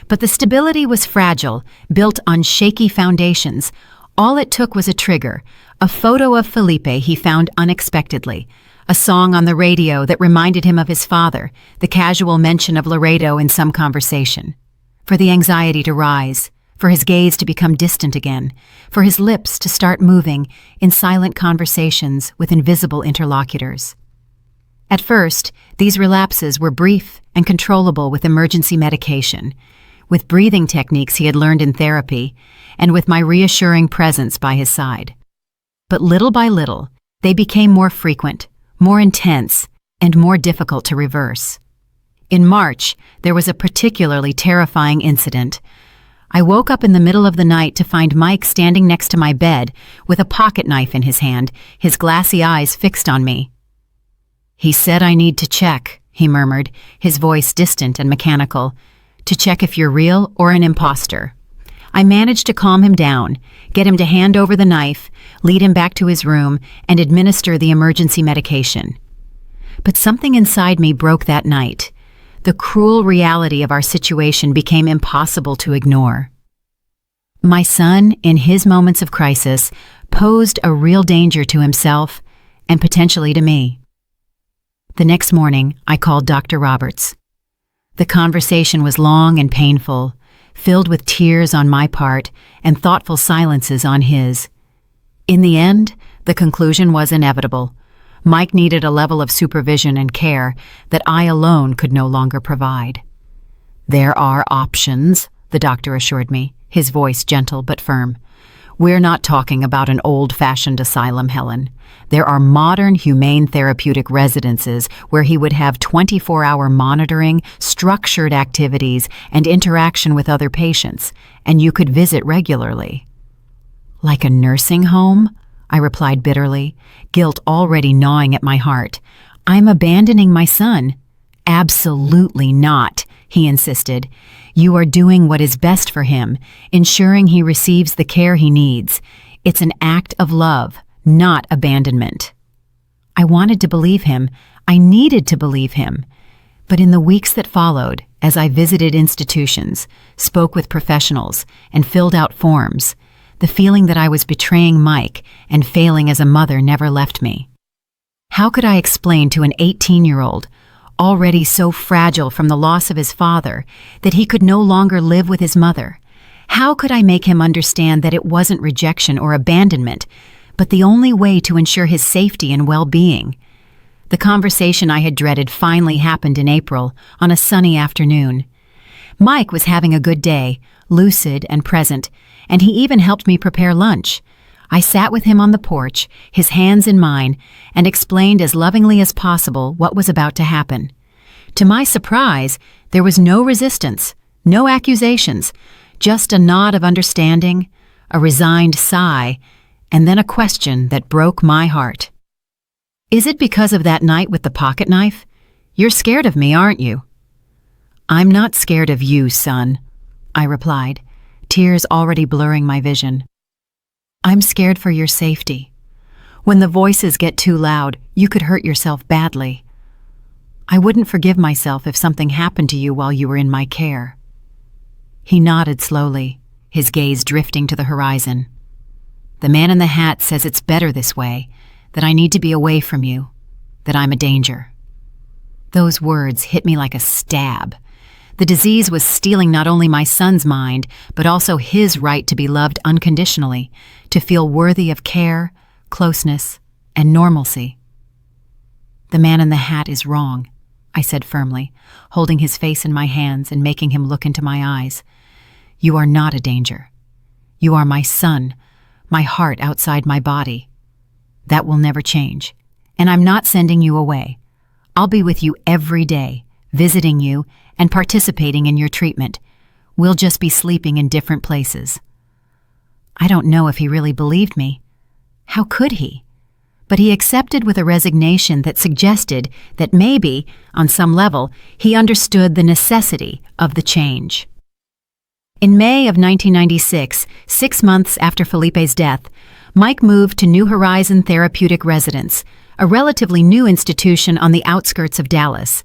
But the stability was fragile, built on shaky foundations. All it took was a trigger, a photo of Felipe he found unexpectedly, a song on the radio that reminded him of his father, the casual mention of Laredo in some conversation. For the anxiety to rise, for his gaze to become distant again, for his lips to start moving in silent conversations with invisible interlocutors. At first, these relapses were brief and controllable with emergency medication, with breathing techniques he had learned in therapy, and with my reassuring presence by his side. But little by little, they became more frequent, more intense, and more difficult to reverse. In March, there was a particularly terrifying incident. I woke up in the middle of the night to find Mike standing next to my bed with a pocket knife in his hand, his glassy eyes fixed on me. "He said I need to check," he murmured, his voice distant and mechanical, "to check if you're real or an imposter." I managed to calm him down, get him to hand over the knife, lead him back to his room, and administer the emergency medication. But something inside me broke that night. The cruel reality of our situation became impossible to ignore. My son, in his moments of crisis, posed a real danger to himself and potentially to me. The next morning, I called Dr. Roberts. The conversation was long and painful, filled with tears on my part and thoughtful silences on his. In the end, the conclusion was inevitable. Mike needed a level of supervision and care that I alone could no longer provide. "There are options," the doctor assured me, his voice gentle but firm. "We're not talking about an old-fashioned asylum, Helen. There are modern, humane therapeutic residences where he would have 24-hour monitoring, structured activities, and interaction with other patients, and you could visit regularly." "Like a nursing home?" I replied bitterly, guilt already gnawing at my heart. "I'm abandoning my son." "Absolutely not," he insisted. "You are doing what is best for him, ensuring he receives the care he needs. It's an act of love, not abandonment." I wanted to believe him. I needed to believe him. But in the weeks that followed, as I visited institutions, spoke with professionals, and filled out forms, the feeling that I was betraying Mike and failing as a mother never left me. How could I explain to an 18-year-old, already so fragile from the loss of his father, that he could no longer live with his mother? How could I make him understand that it wasn't rejection or abandonment, but the only way to ensure his safety and well-being? The conversation I had dreaded finally happened in April, on a sunny afternoon. Mike was having a good day, lucid and present, and he even helped me prepare lunch. I sat with him on the porch, his hands in mine, and explained as lovingly as possible what was about to happen. To my surprise, there was no resistance, no accusations, just a nod of understanding, a resigned sigh, and then a question that broke my heart. "Is it because of that night with the pocket knife? You're scared of me, aren't you?" "I'm not scared of you, son," I replied, tears already blurring my vision. "I'm scared for your safety. When the voices get too loud, you could hurt yourself badly. I wouldn't forgive myself if something happened to you while you were in my care." He nodded slowly, his gaze drifting to the horizon. "The man in the hat says it's better this way, that I need to be away from you, that I'm a danger." Those words hit me like a stab. The disease was stealing not only my son's mind, but also his right to be loved unconditionally, to feel worthy of care, closeness, and normalcy. "The man in the hat is wrong," I said firmly, holding his face in my hands and making him look into my eyes. "You are not a danger. You are my son, my heart outside my body. That will never change, and I'm not sending you away. I'll be with you every day, visiting you and participating in your treatment. We'll just be sleeping in different places." I don't know if he really believed me. How could he? But he accepted with a resignation that suggested that maybe, on some level, he understood the necessity of the change. In May of 1996, 6 months after Felipe's death, Mike moved to New Horizon Therapeutic Residence, a relatively new institution on the outskirts of Dallas.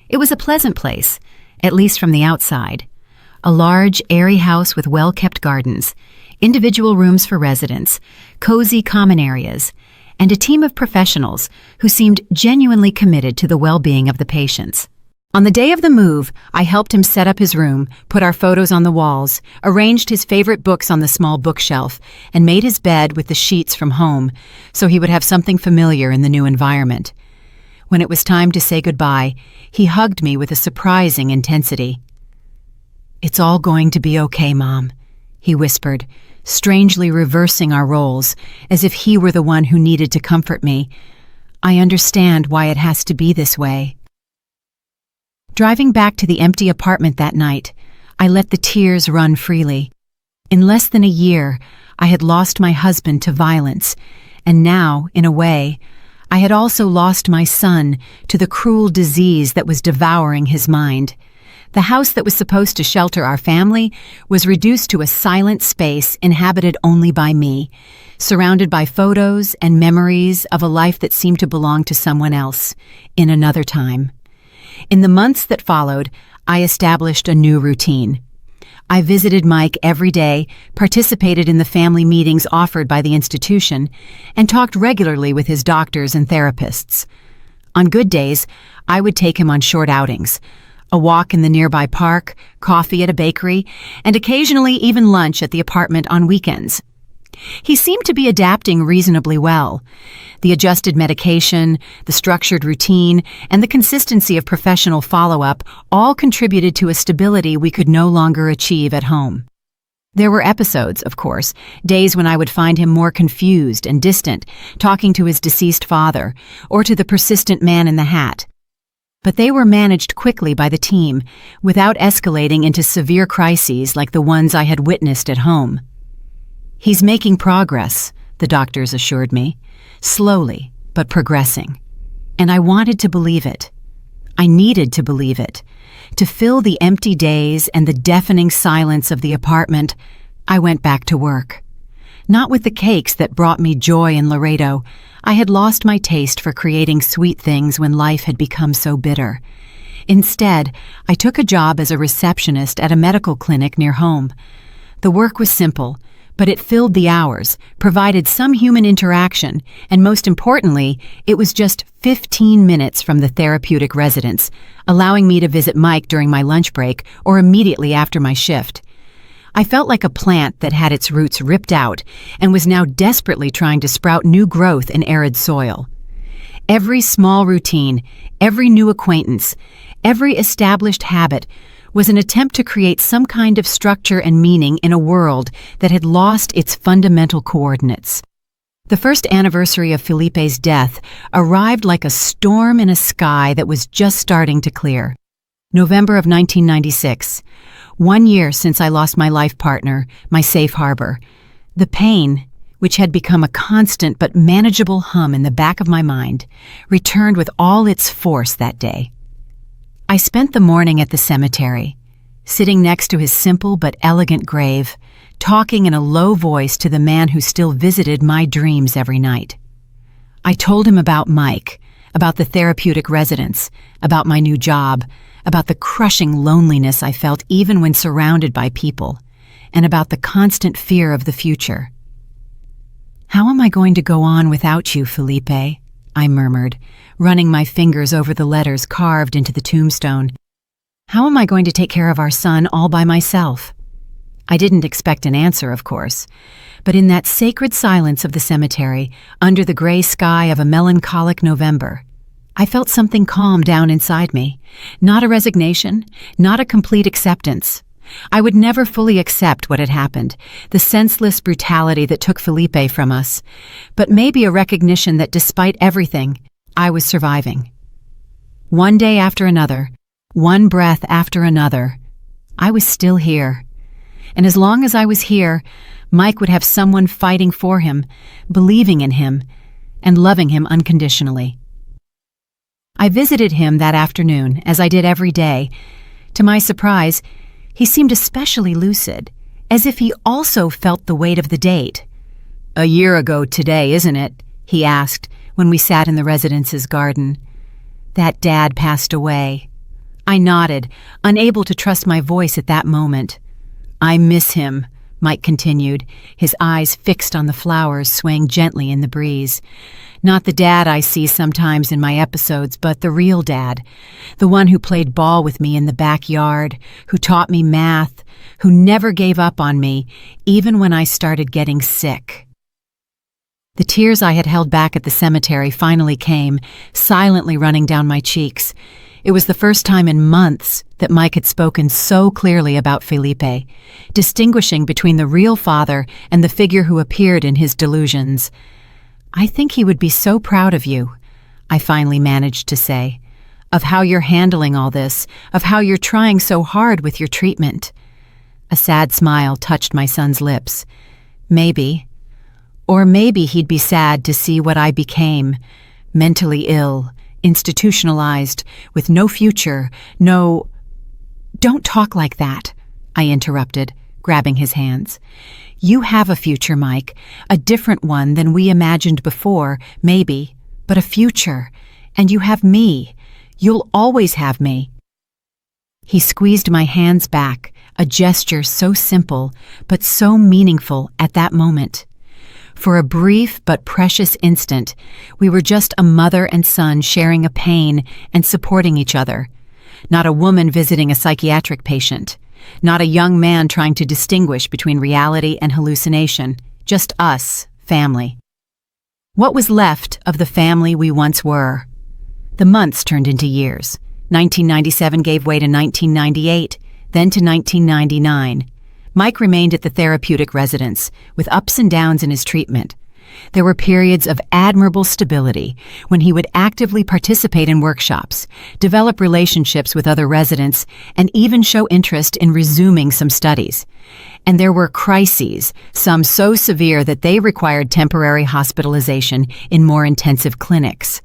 It was a pleasant place, at least from the outside. A large, airy house with well-kept gardens, individual rooms for residents, cozy common areas, and a team of professionals who seemed genuinely committed to the well-being of the patients. On the day of the move, I helped him set up his room, put our photos on the walls, arranged his favorite books on the small bookshelf, and made his bed with the sheets from home, so he would have something familiar in the new environment. When it was time to say goodbye, he hugged me with a surprising intensity. "It's all going to be okay, Mom," he whispered, strangely reversing our roles, as if he were the one who needed to comfort me. "I understand why it has to be this way." Driving back to the empty apartment that night, I let the tears run freely. In less than a year, I had lost my husband to violence, and now, in a way, I had also lost my son to the cruel disease that was devouring his mind. The house that was supposed to shelter our family was reduced to a silent space inhabited only by me, surrounded by photos and memories of a life that seemed to belong to someone else, in another time. In the months that followed, I established a new routine. I visited Mike every day, participated in the family meetings offered by the institution, and talked regularly with his doctors and therapists. On good days, I would take him on short outings, a walk in the nearby park, coffee at a bakery, and occasionally even lunch at the apartment on weekends. He seemed to be adapting reasonably well. The adjusted medication, the structured routine, and the consistency of professional follow-up all contributed to a stability we could no longer achieve at home. There were episodes, of course, days when I would find him more confused and distant, talking to his deceased father, or to the persistent man in the hat. But they were managed quickly by the team, without escalating into severe crises like the ones I had witnessed at home. "He's making progress," the doctors assured me, slowly but progressing. And I wanted to believe it. I needed to believe it. To fill the empty days and the deafening silence of the apartment, I went back to work. Not with the cakes that brought me joy in Laredo. I had lost my taste for creating sweet things when life had become so bitter. Instead, I took a job as a receptionist at a medical clinic near home. The work was simple, but it filled the hours, provided some human interaction, and most importantly, it was just 15 minutes from the therapeutic residence, allowing me to visit Mike during my lunch break or immediately after my shift. I felt like a plant that had its roots ripped out and was now desperately trying to sprout new growth in arid soil. Every small routine, every new acquaintance, every established habit was an attempt to create some kind of structure and meaning in a world that had lost its fundamental coordinates. The first anniversary of Felipe's death arrived like a storm in a sky that was just starting to clear. November of 1996, 1 year since I lost my life partner, my safe harbor. The pain, which had become a constant but manageable hum in the back of my mind, returned with all its force that day. I spent the morning at the cemetery, sitting next to his simple but elegant grave, talking in a low voice to the man who still visited my dreams every night. I told him about Mike, about the therapeutic residence, about my new job, about the crushing loneliness I felt even when surrounded by people, and about the constant fear of the future. "How am I going to go on without you, Felipe?" I murmured, running my fingers over the letters carved into the tombstone. "How am I going to take care of our son all by myself?" I didn't expect an answer, of course, but in that sacred silence of the cemetery, under the gray sky of a melancholic November, I felt something calm down inside me. Not a resignation, not a complete acceptance. I would never fully accept what had happened, the senseless brutality that took Felipe from us, but maybe a recognition that despite everything, I was surviving. One day after another, one breath after another, I was still here. And as long as I was here, Mike would have someone fighting for him, believing in him, and loving him unconditionally. I visited him that afternoon, as I did every day. To my surprise, he seemed especially lucid, as if he also felt the weight of the date. "A year ago today, isn't it?" he asked when we sat in the residence's garden. "That Dad passed away." I nodded, unable to trust my voice at that moment. "I miss him," Mike continued, his eyes fixed on the flowers swaying gently in the breeze. "Not the Dad I see sometimes in my episodes, but the real Dad, the one who played ball with me in the backyard, who taught me math, who never gave up on me, even when I started getting sick." The tears I had held back at the cemetery finally came, silently running down my cheeks. It was the first time in months that Mike had spoken so clearly about Felipe, distinguishing between the real father and the figure who appeared in his delusions. "I think he would be so proud of you," I finally managed to say, "of how you're handling all this, of how you're trying so hard with your treatment." A sad smile touched my son's lips. Maybe. Or maybe he'd be sad to see what I became, mentally ill, institutionalized, with no future, no— "Don't talk like that," I interrupted, grabbing his hands. "You have a future, Mike, a different one than we imagined before, maybe, but a future. And you have me. You'll always have me." He squeezed my hands back, a gesture so simple, but so meaningful at that moment. For a brief but precious instant, we were just a mother and son sharing a pain and supporting each other. Not a woman visiting a psychiatric patient. Not a young man trying to distinguish between reality and hallucination. Just us, family. What was left of the family we once were? The months turned into years. 1997 gave way to 1998, then to 1999. Mike remained at the therapeutic residence, with ups and downs in his treatment. There were periods of admirable stability when he would actively participate in workshops, develop relationships with other residents, and even show interest in resuming some studies. And there were crises, some so severe that they required temporary hospitalization in more intensive clinics.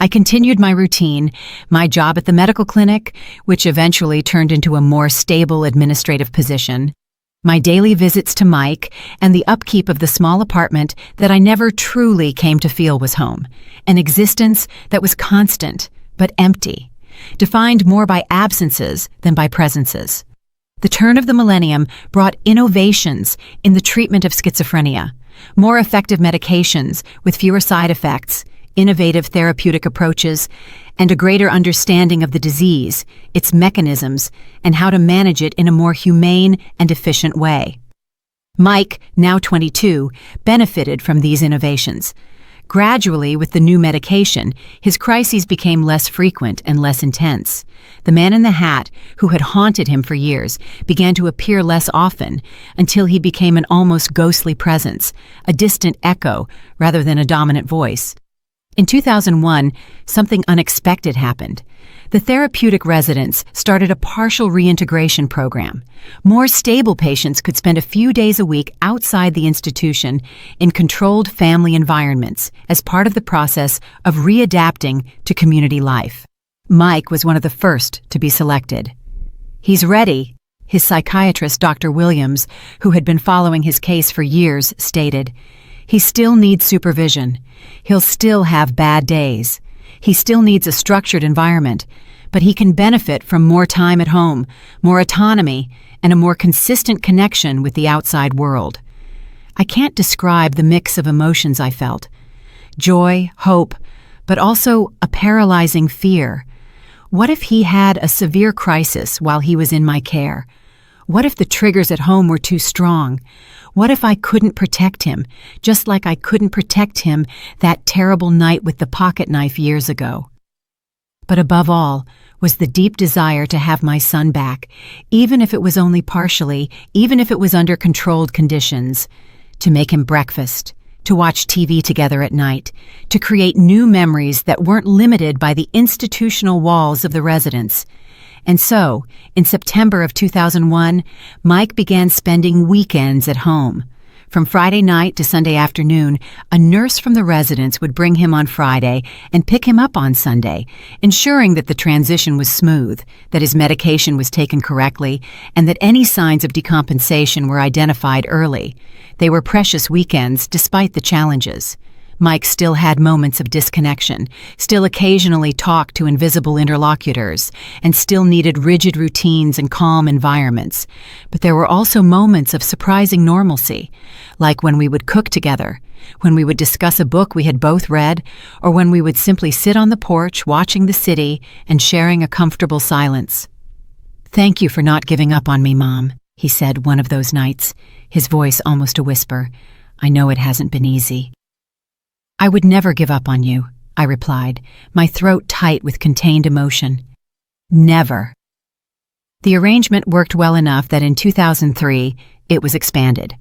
I continued my routine, my job at the medical clinic, which eventually turned into a more stable administrative position, my daily visits to Mike, and the upkeep of the small apartment that I never truly came to feel was home, an existence that was constant but empty, defined more by absences than by presences. The turn of the millennium brought innovations in the treatment of schizophrenia, more effective medications with fewer side effects, innovative therapeutic approaches, and a greater understanding of the disease, its mechanisms, and how to manage it in a more humane and efficient way. Mike, now 22, benefited from these innovations. Gradually, with the new medication, his crises became less frequent and less intense. The man in the hat, who had haunted him for years, began to appear less often until he became an almost ghostly presence, a distant echo rather than a dominant voice. In 2001, something unexpected happened. The therapeutic residents started a partial reintegration program. More stable patients could spend a few days a week outside the institution in controlled family environments as part of the process of readapting to community life. Mike was one of the first to be selected. "He's ready," his psychiatrist, Dr. Williams, who had been following his case for years, stated. "He still needs supervision. He'll still have bad days. He still needs a structured environment, but he can benefit from more time at home, more autonomy, and a more consistent connection with the outside world." I can't describe the mix of emotions I felt. Joy, hope, but also a paralyzing fear. What if he had a severe crisis while he was in my care? What if the triggers at home were too strong? What if I couldn't protect him, just like I couldn't protect him that terrible night with the pocket knife years ago? But above all was the deep desire to have my son back, even if it was only partially, even if it was under controlled conditions, to make him breakfast, to watch TV together at night, to create new memories that weren't limited by the institutional walls of the residence. And so, in September of 2001, Mike began spending weekends at home. From Friday night to Sunday afternoon, a nurse from the residence would bring him on Friday and pick him up on Sunday, ensuring that the transition was smooth, that his medication was taken correctly, and that any signs of decompensation were identified early. They were precious weekends despite the challenges. Mike still had moments of disconnection, still occasionally talked to invisible interlocutors, and still needed rigid routines and calm environments. But there were also moments of surprising normalcy, like when we would cook together, when we would discuss a book we had both read, or when we would simply sit on the porch watching the city and sharing a comfortable silence. "Thank you for not giving up on me, Mom," he said one of those nights, his voice almost a whisper. "I know it hasn't been easy." "I would never give up on you," I replied, my throat tight with contained emotion. "Never." The arrangement worked well enough that in 2003, it was expanded.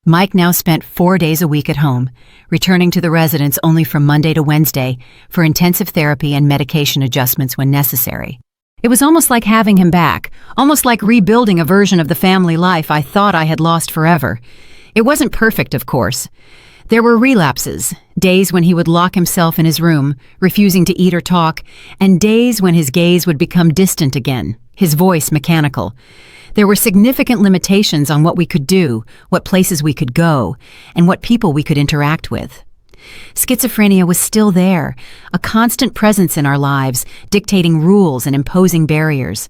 Mike now spent 4 days a week at home, returning to the residence only from Monday to Wednesday for intensive therapy and medication adjustments when necessary. It was almost like having him back, almost like rebuilding a version of the family life I thought I had lost forever. It wasn't perfect, of course. There were relapses, days when he would lock himself in his room, refusing to eat or talk, and days when his gaze would become distant again, his voice mechanical. There were significant limitations on what we could do, what places we could go, and what people we could interact with. Schizophrenia was still there, a constant presence in our lives, dictating rules and imposing barriers.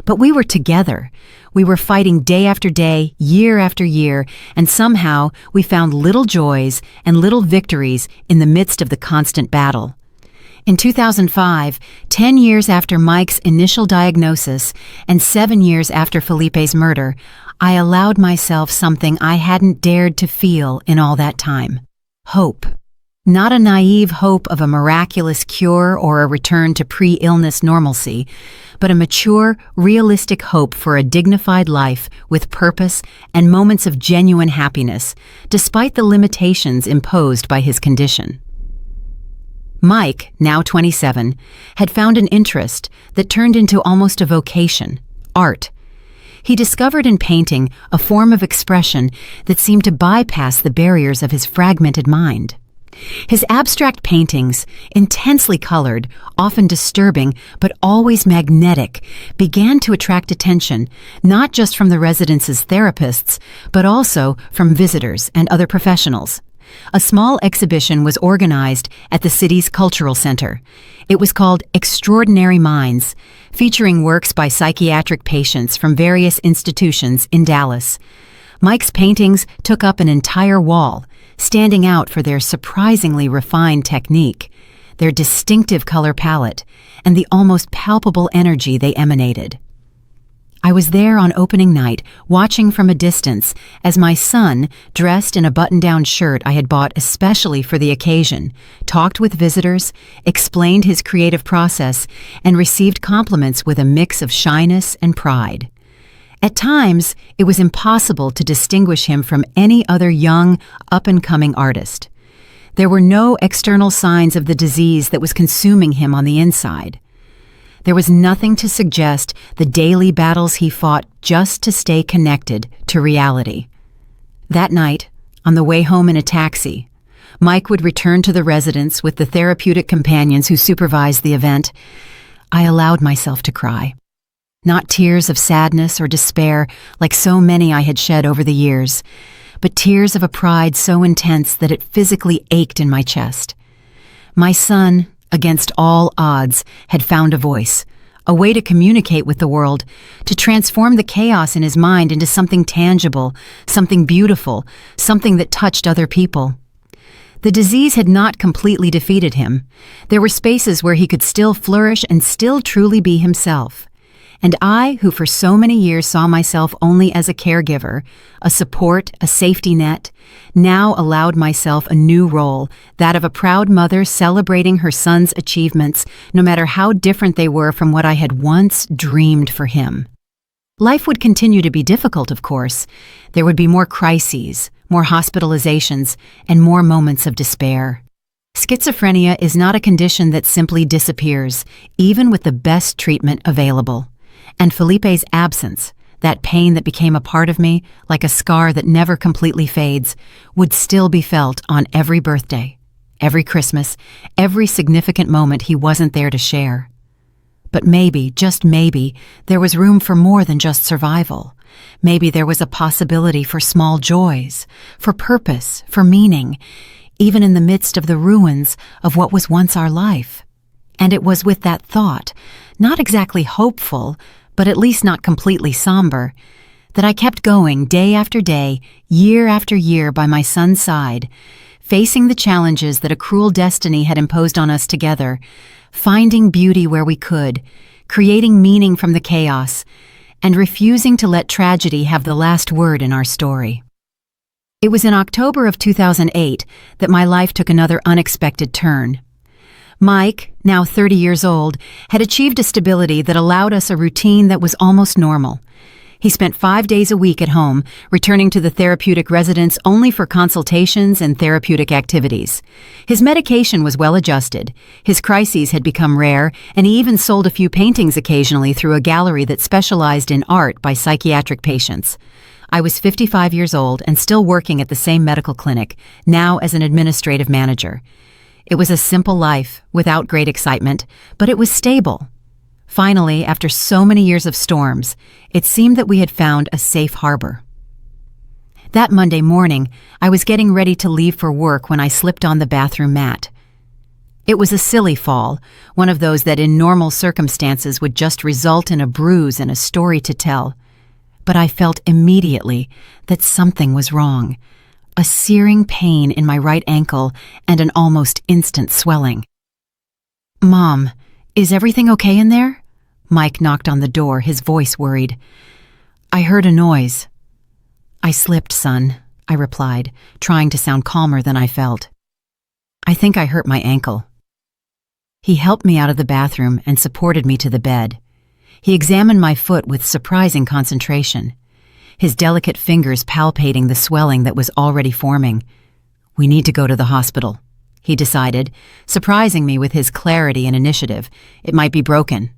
But we were together. We were fighting day after day, year after year, and somehow we found little joys and little victories in the midst of the constant battle. In 2005, 10 years after Mike's initial diagnosis and 7 years after Felipe's murder, I allowed myself something I hadn't dared to feel in all that time: hope. Not a naive hope of a miraculous cure or a return to pre-illness normalcy, but a mature, realistic hope for a dignified life with purpose and moments of genuine happiness, despite the limitations imposed by his condition. Mike, now 27, had found an interest that turned into almost a vocation: art. He discovered in painting a form of expression that seemed to bypass the barriers of his fragmented mind. His abstract paintings, intensely colored, often disturbing, but always magnetic, began to attract attention, not just from the residence's therapists, but also from visitors and other professionals. A small exhibition was organized at the city's cultural center. It was called Extraordinary Minds, featuring works by psychiatric patients from various institutions in Dallas. Mike's paintings took up an entire wall, standing out for their surprisingly refined technique, their distinctive color palette, and the almost palpable energy they emanated. I was there on opening night, watching from a distance, as my son, dressed in a button-down shirt I had bought especially for the occasion, talked with visitors, explained his creative process, and received compliments with a mix of shyness and pride. At times, it was impossible to distinguish him from any other young, up-and-coming artist. There were no external signs of the disease that was consuming him on the inside. There was nothing to suggest the daily battles he fought just to stay connected to reality. That night, on the way home in a taxi, Mike would return to the residence with the therapeutic companions who supervised the event. I allowed myself to cry. Not tears of sadness or despair like so many I had shed over the years, but tears of a pride so intense that it physically ached in my chest. My son, against all odds, had found a voice, a way to communicate with the world, to transform the chaos in his mind into something tangible, something beautiful, something that touched other people. The disease had not completely defeated him. There were spaces where he could still flourish and still truly be himself. And I, who for so many years saw myself only as a caregiver, a support, a safety net, now allowed myself a new role, that of a proud mother celebrating her son's achievements, no matter how different they were from what I had once dreamed for him. Life would continue to be difficult, of course. There would be more crises, more hospitalizations, and more moments of despair. Schizophrenia is not a condition that simply disappears, even with the best treatment available. And Felipe's absence, that pain that became a part of me, like a scar that never completely fades, would still be felt on every birthday, every Christmas, every significant moment he wasn't there to share. But maybe, just maybe, there was room for more than just survival. Maybe there was a possibility for small joys, for purpose, for meaning, even in the midst of the ruins of what was once our life. And it was with that thought, not exactly hopeful, but at least not completely somber, that I kept going day after day, year after year by my son's side, facing the challenges that a cruel destiny had imposed on us together, finding beauty where we could, creating meaning from the chaos, and refusing to let tragedy have the last word in our story. It was in October of 2008 that my life took another unexpected turn. Mike, now 30 years old, had achieved a stability that allowed us a routine that was almost normal. He spent 5 days a week at home, returning to the therapeutic residence only for consultations and therapeutic activities. His medication was well adjusted, his crises had become rare, and he even sold a few paintings occasionally through a gallery that specialized in art by psychiatric patients. I was 55 years old and still working at the same medical clinic, now as an administrative manager. It was a simple life, without great excitement, but it was stable. Finally, after so many years of storms, it seemed that we had found a safe harbor. That Monday morning, I was getting ready to leave for work when I slipped on the bathroom mat. It was a silly fall, one of those that in normal circumstances would just result in a bruise and a story to tell. But I felt immediately that something was wrong. A searing pain in my right ankle and an almost instant swelling. "Mom, is everything okay in there?" Mike knocked on the door, his voice worried. "I heard a noise." "I slipped, son," I replied, trying to sound calmer than I felt. "I think I hurt my ankle." He helped me out of the bathroom and supported me to the bed. He examined my foot with surprising concentration, his delicate fingers palpating the swelling that was already forming. "We need to go to the hospital," he decided, surprising me with his clarity and initiative. "It might be broken."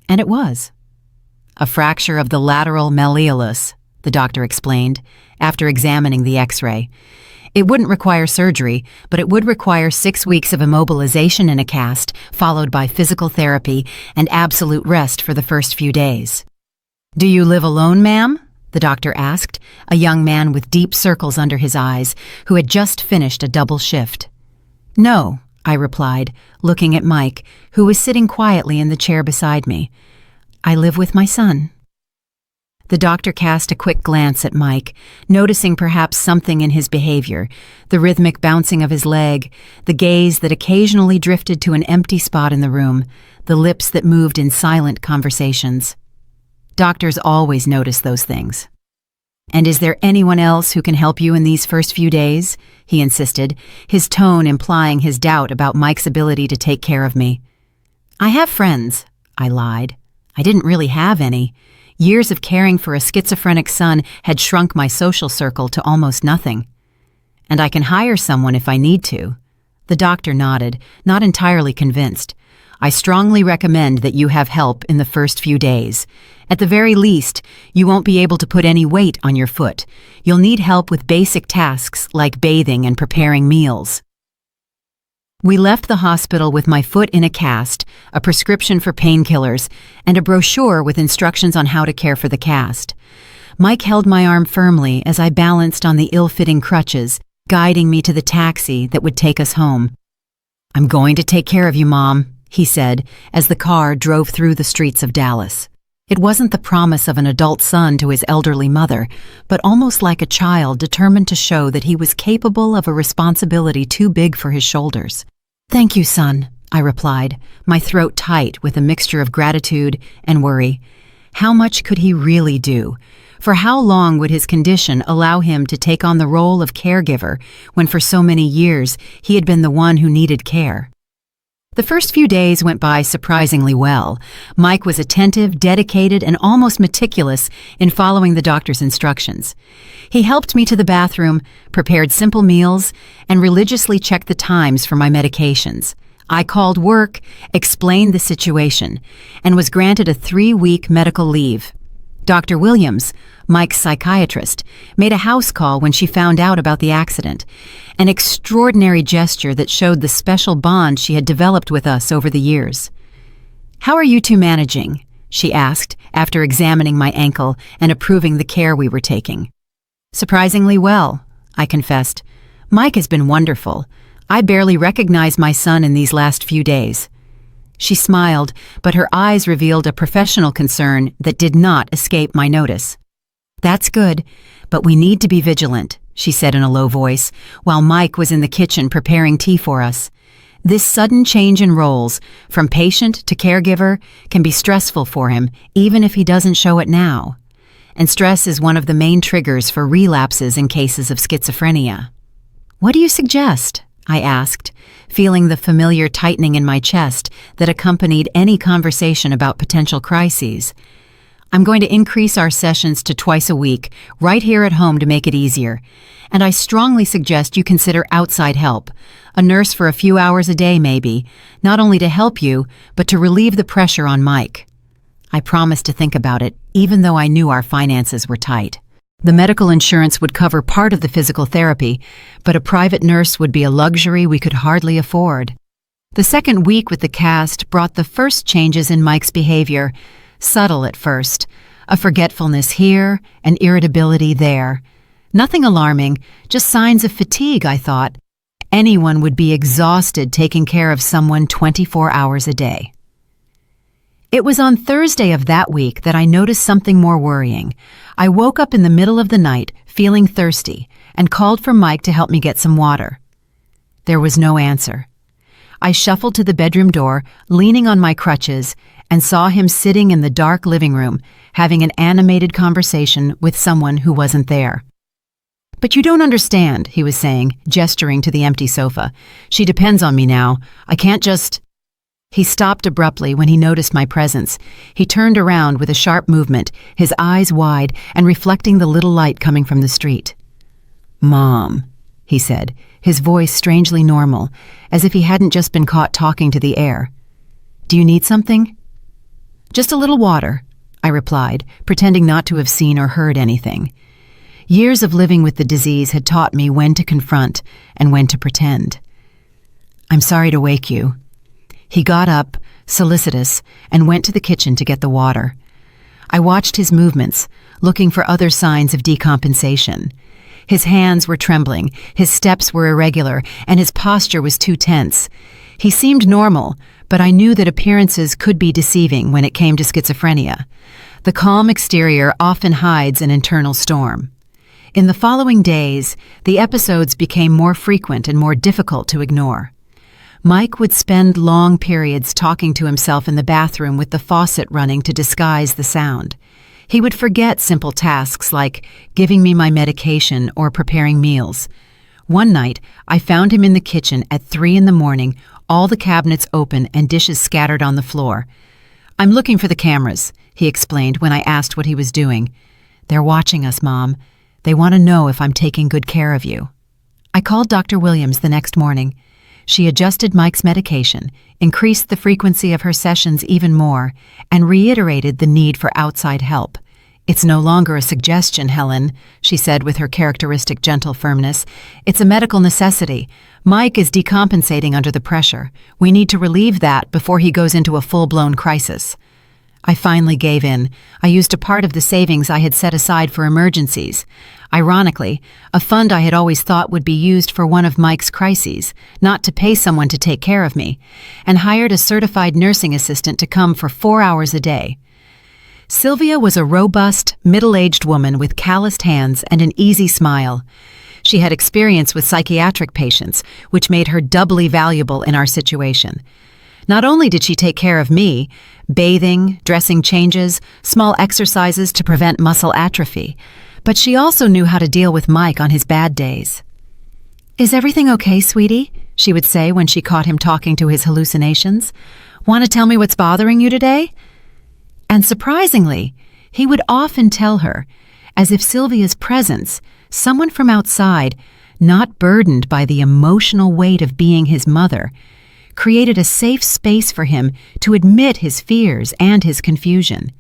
And it was. "A fracture of the lateral malleolus," the doctor explained, after examining the X-ray. "It wouldn't require surgery, but it would require 6 weeks of immobilization in a cast, followed by physical therapy and absolute rest for the first few days." "Do you live alone, ma'am?" the doctor asked, a young man with deep circles under his eyes, who had just finished a double shift. "No," I replied, looking at Mike, who was sitting quietly in the chair beside me. "I live with my son." The doctor cast a quick glance at Mike, noticing perhaps something in his behavior, the rhythmic bouncing of his leg, the gaze that occasionally drifted to an empty spot in the room, the lips that moved in silent conversations. Doctors always notice those things. "And is there anyone else who can help you in these first few days?" he insisted, his tone implying his doubt about Mike's ability to take care of me. "I have friends," I lied. I didn't really have any. Years of caring for a schizophrenic son had shrunk my social circle to almost nothing. "And I can hire someone if I need to." The doctor nodded, not entirely convinced. "I strongly recommend that you have help in the first few days. At the very least, you won't be able to put any weight on your foot. You'll need help with basic tasks like bathing and preparing meals." We left the hospital with my foot in a cast, a prescription for painkillers, and a brochure with instructions on how to care for the cast. Mike held my arm firmly as I balanced on the ill-fitting crutches, guiding me to the taxi that would take us home. "I'm going to take care of you, Mom," he said as the car drove through the streets of Dallas. It wasn't the promise of an adult son to his elderly mother, but almost like a child determined to show that he was capable of a responsibility too big for his shoulders. "Thank you, son," I replied, my throat tight with a mixture of gratitude and worry. How much could he really do? For how long would his condition allow him to take on the role of caregiver when for so many years he had been the one who needed care? The first few days went by surprisingly well. Mike was attentive, dedicated, and almost meticulous in following the doctor's instructions. He helped me to the bathroom, prepared simple meals, and religiously checked the times for my medications. I called work, explained the situation, and was granted a 3-week medical leave. Dr. Williams, Mike's psychiatrist, made a house call when she found out about the accident, an extraordinary gesture that showed the special bond she had developed with us over the years. "How are you two managing?" she asked after examining my ankle and approving the care we were taking. "Surprisingly well," I confessed. "Mike has been wonderful. I barely recognize my son in these last few days." She smiled, but her eyes revealed a professional concern that did not escape my notice. "That's good, but we need to be vigilant," she said in a low voice, while Mike was in the kitchen preparing tea for us. "This sudden change in roles, from patient to caregiver, can be stressful for him, even if he doesn't show it now. And stress is one of the main triggers for relapses in cases of schizophrenia." "What do you suggest?" I asked, feeling the familiar tightening in my chest that accompanied any conversation about potential crises. "I'm going to increase our sessions to twice a week, right here at home to make it easier. And I strongly suggest you consider outside help, a nurse for a few hours a day maybe, not only to help you, but to relieve the pressure on Mike." I promised to think about it, even though I knew our finances were tight. The medical insurance would cover part of the physical therapy, but a private nurse would be a luxury we could hardly afford. The second week with the cast brought the first changes in Mike's behavior, subtle at first, a forgetfulness here, an irritability there. Nothing alarming, just signs of fatigue, I thought. Anyone would be exhausted taking care of someone 24 hours a day. It was on Thursday of that week that I noticed something more worrying. I woke up in the middle of the night, feeling thirsty, and called for Mike to help me get some water. There was no answer. I shuffled to the bedroom door, leaning on my crutches, and saw him sitting in the dark living room, having an animated conversation with someone who wasn't there. "But you don't understand," he was saying, gesturing to the empty sofa. "She depends on me now. I can't just—" He stopped abruptly when he noticed my presence. He turned around with a sharp movement, his eyes wide and reflecting the little light coming from the street. "Mom," he said, his voice strangely normal, as if he hadn't just been caught talking to the air. "Do you need something?" "Just a little water," I replied, pretending not to have seen or heard anything. Years of living with the disease had taught me when to confront and when to pretend. "I'm sorry to wake you." He got up, solicitous, and went to the kitchen to get the water. I watched his movements, looking for other signs of decompensation. His hands were trembling, his steps were irregular, and his posture was too tense. He seemed normal, but I knew that appearances could be deceiving when it came to schizophrenia. The calm exterior often hides an internal storm. In the following days, the episodes became more frequent and more difficult to ignore. Mike would spend long periods talking to himself in the bathroom with the faucet running to disguise the sound. He would forget simple tasks like giving me my medication or preparing meals. One night, I found him in the kitchen at 3 a.m, all the cabinets open and dishes scattered on the floor. "I'm looking for the cameras," he explained when I asked what he was doing. "They're watching us, Mom. They want to know if I'm taking good care of you." I called Dr. Williams the next morning. She adjusted Mike's medication, increased the frequency of her sessions even more, and reiterated the need for outside help. "It's no longer a suggestion, Helen," she said with her characteristic gentle firmness. "It's a medical necessity. Mike is decompensating under the pressure. We need to relieve that before he goes into a full-blown crisis." I finally gave in. I used a part of the savings I had set aside for emergencies. Ironically, a fund I had always thought would be used for one of Mike's crises, not to pay someone to take care of me, and hired a certified nursing assistant to come for 4 hours a day. Sylvia was a robust, middle-aged woman with calloused hands and an easy smile. She had experience with psychiatric patients, which made her doubly valuable in our situation. Not only did she take care of me, bathing, dressing changes, small exercises to prevent muscle atrophy, but she also knew how to deal with Mike on his bad days. "Is everything okay, sweetie?" she would say when she caught him talking to his hallucinations. "Want to tell me what's bothering you today?" And surprisingly, he would often tell her, as if Sylvia's presence, someone from outside, not burdened by the emotional weight of being his mother, created a safe space for him to admit his fears and his confusion.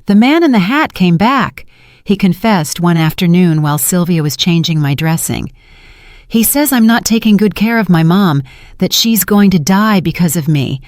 "The man in the hat came back," he confessed one afternoon while Sylvia was changing my dressing. "He says I'm not taking good care of my mom, that she's going to die because of me.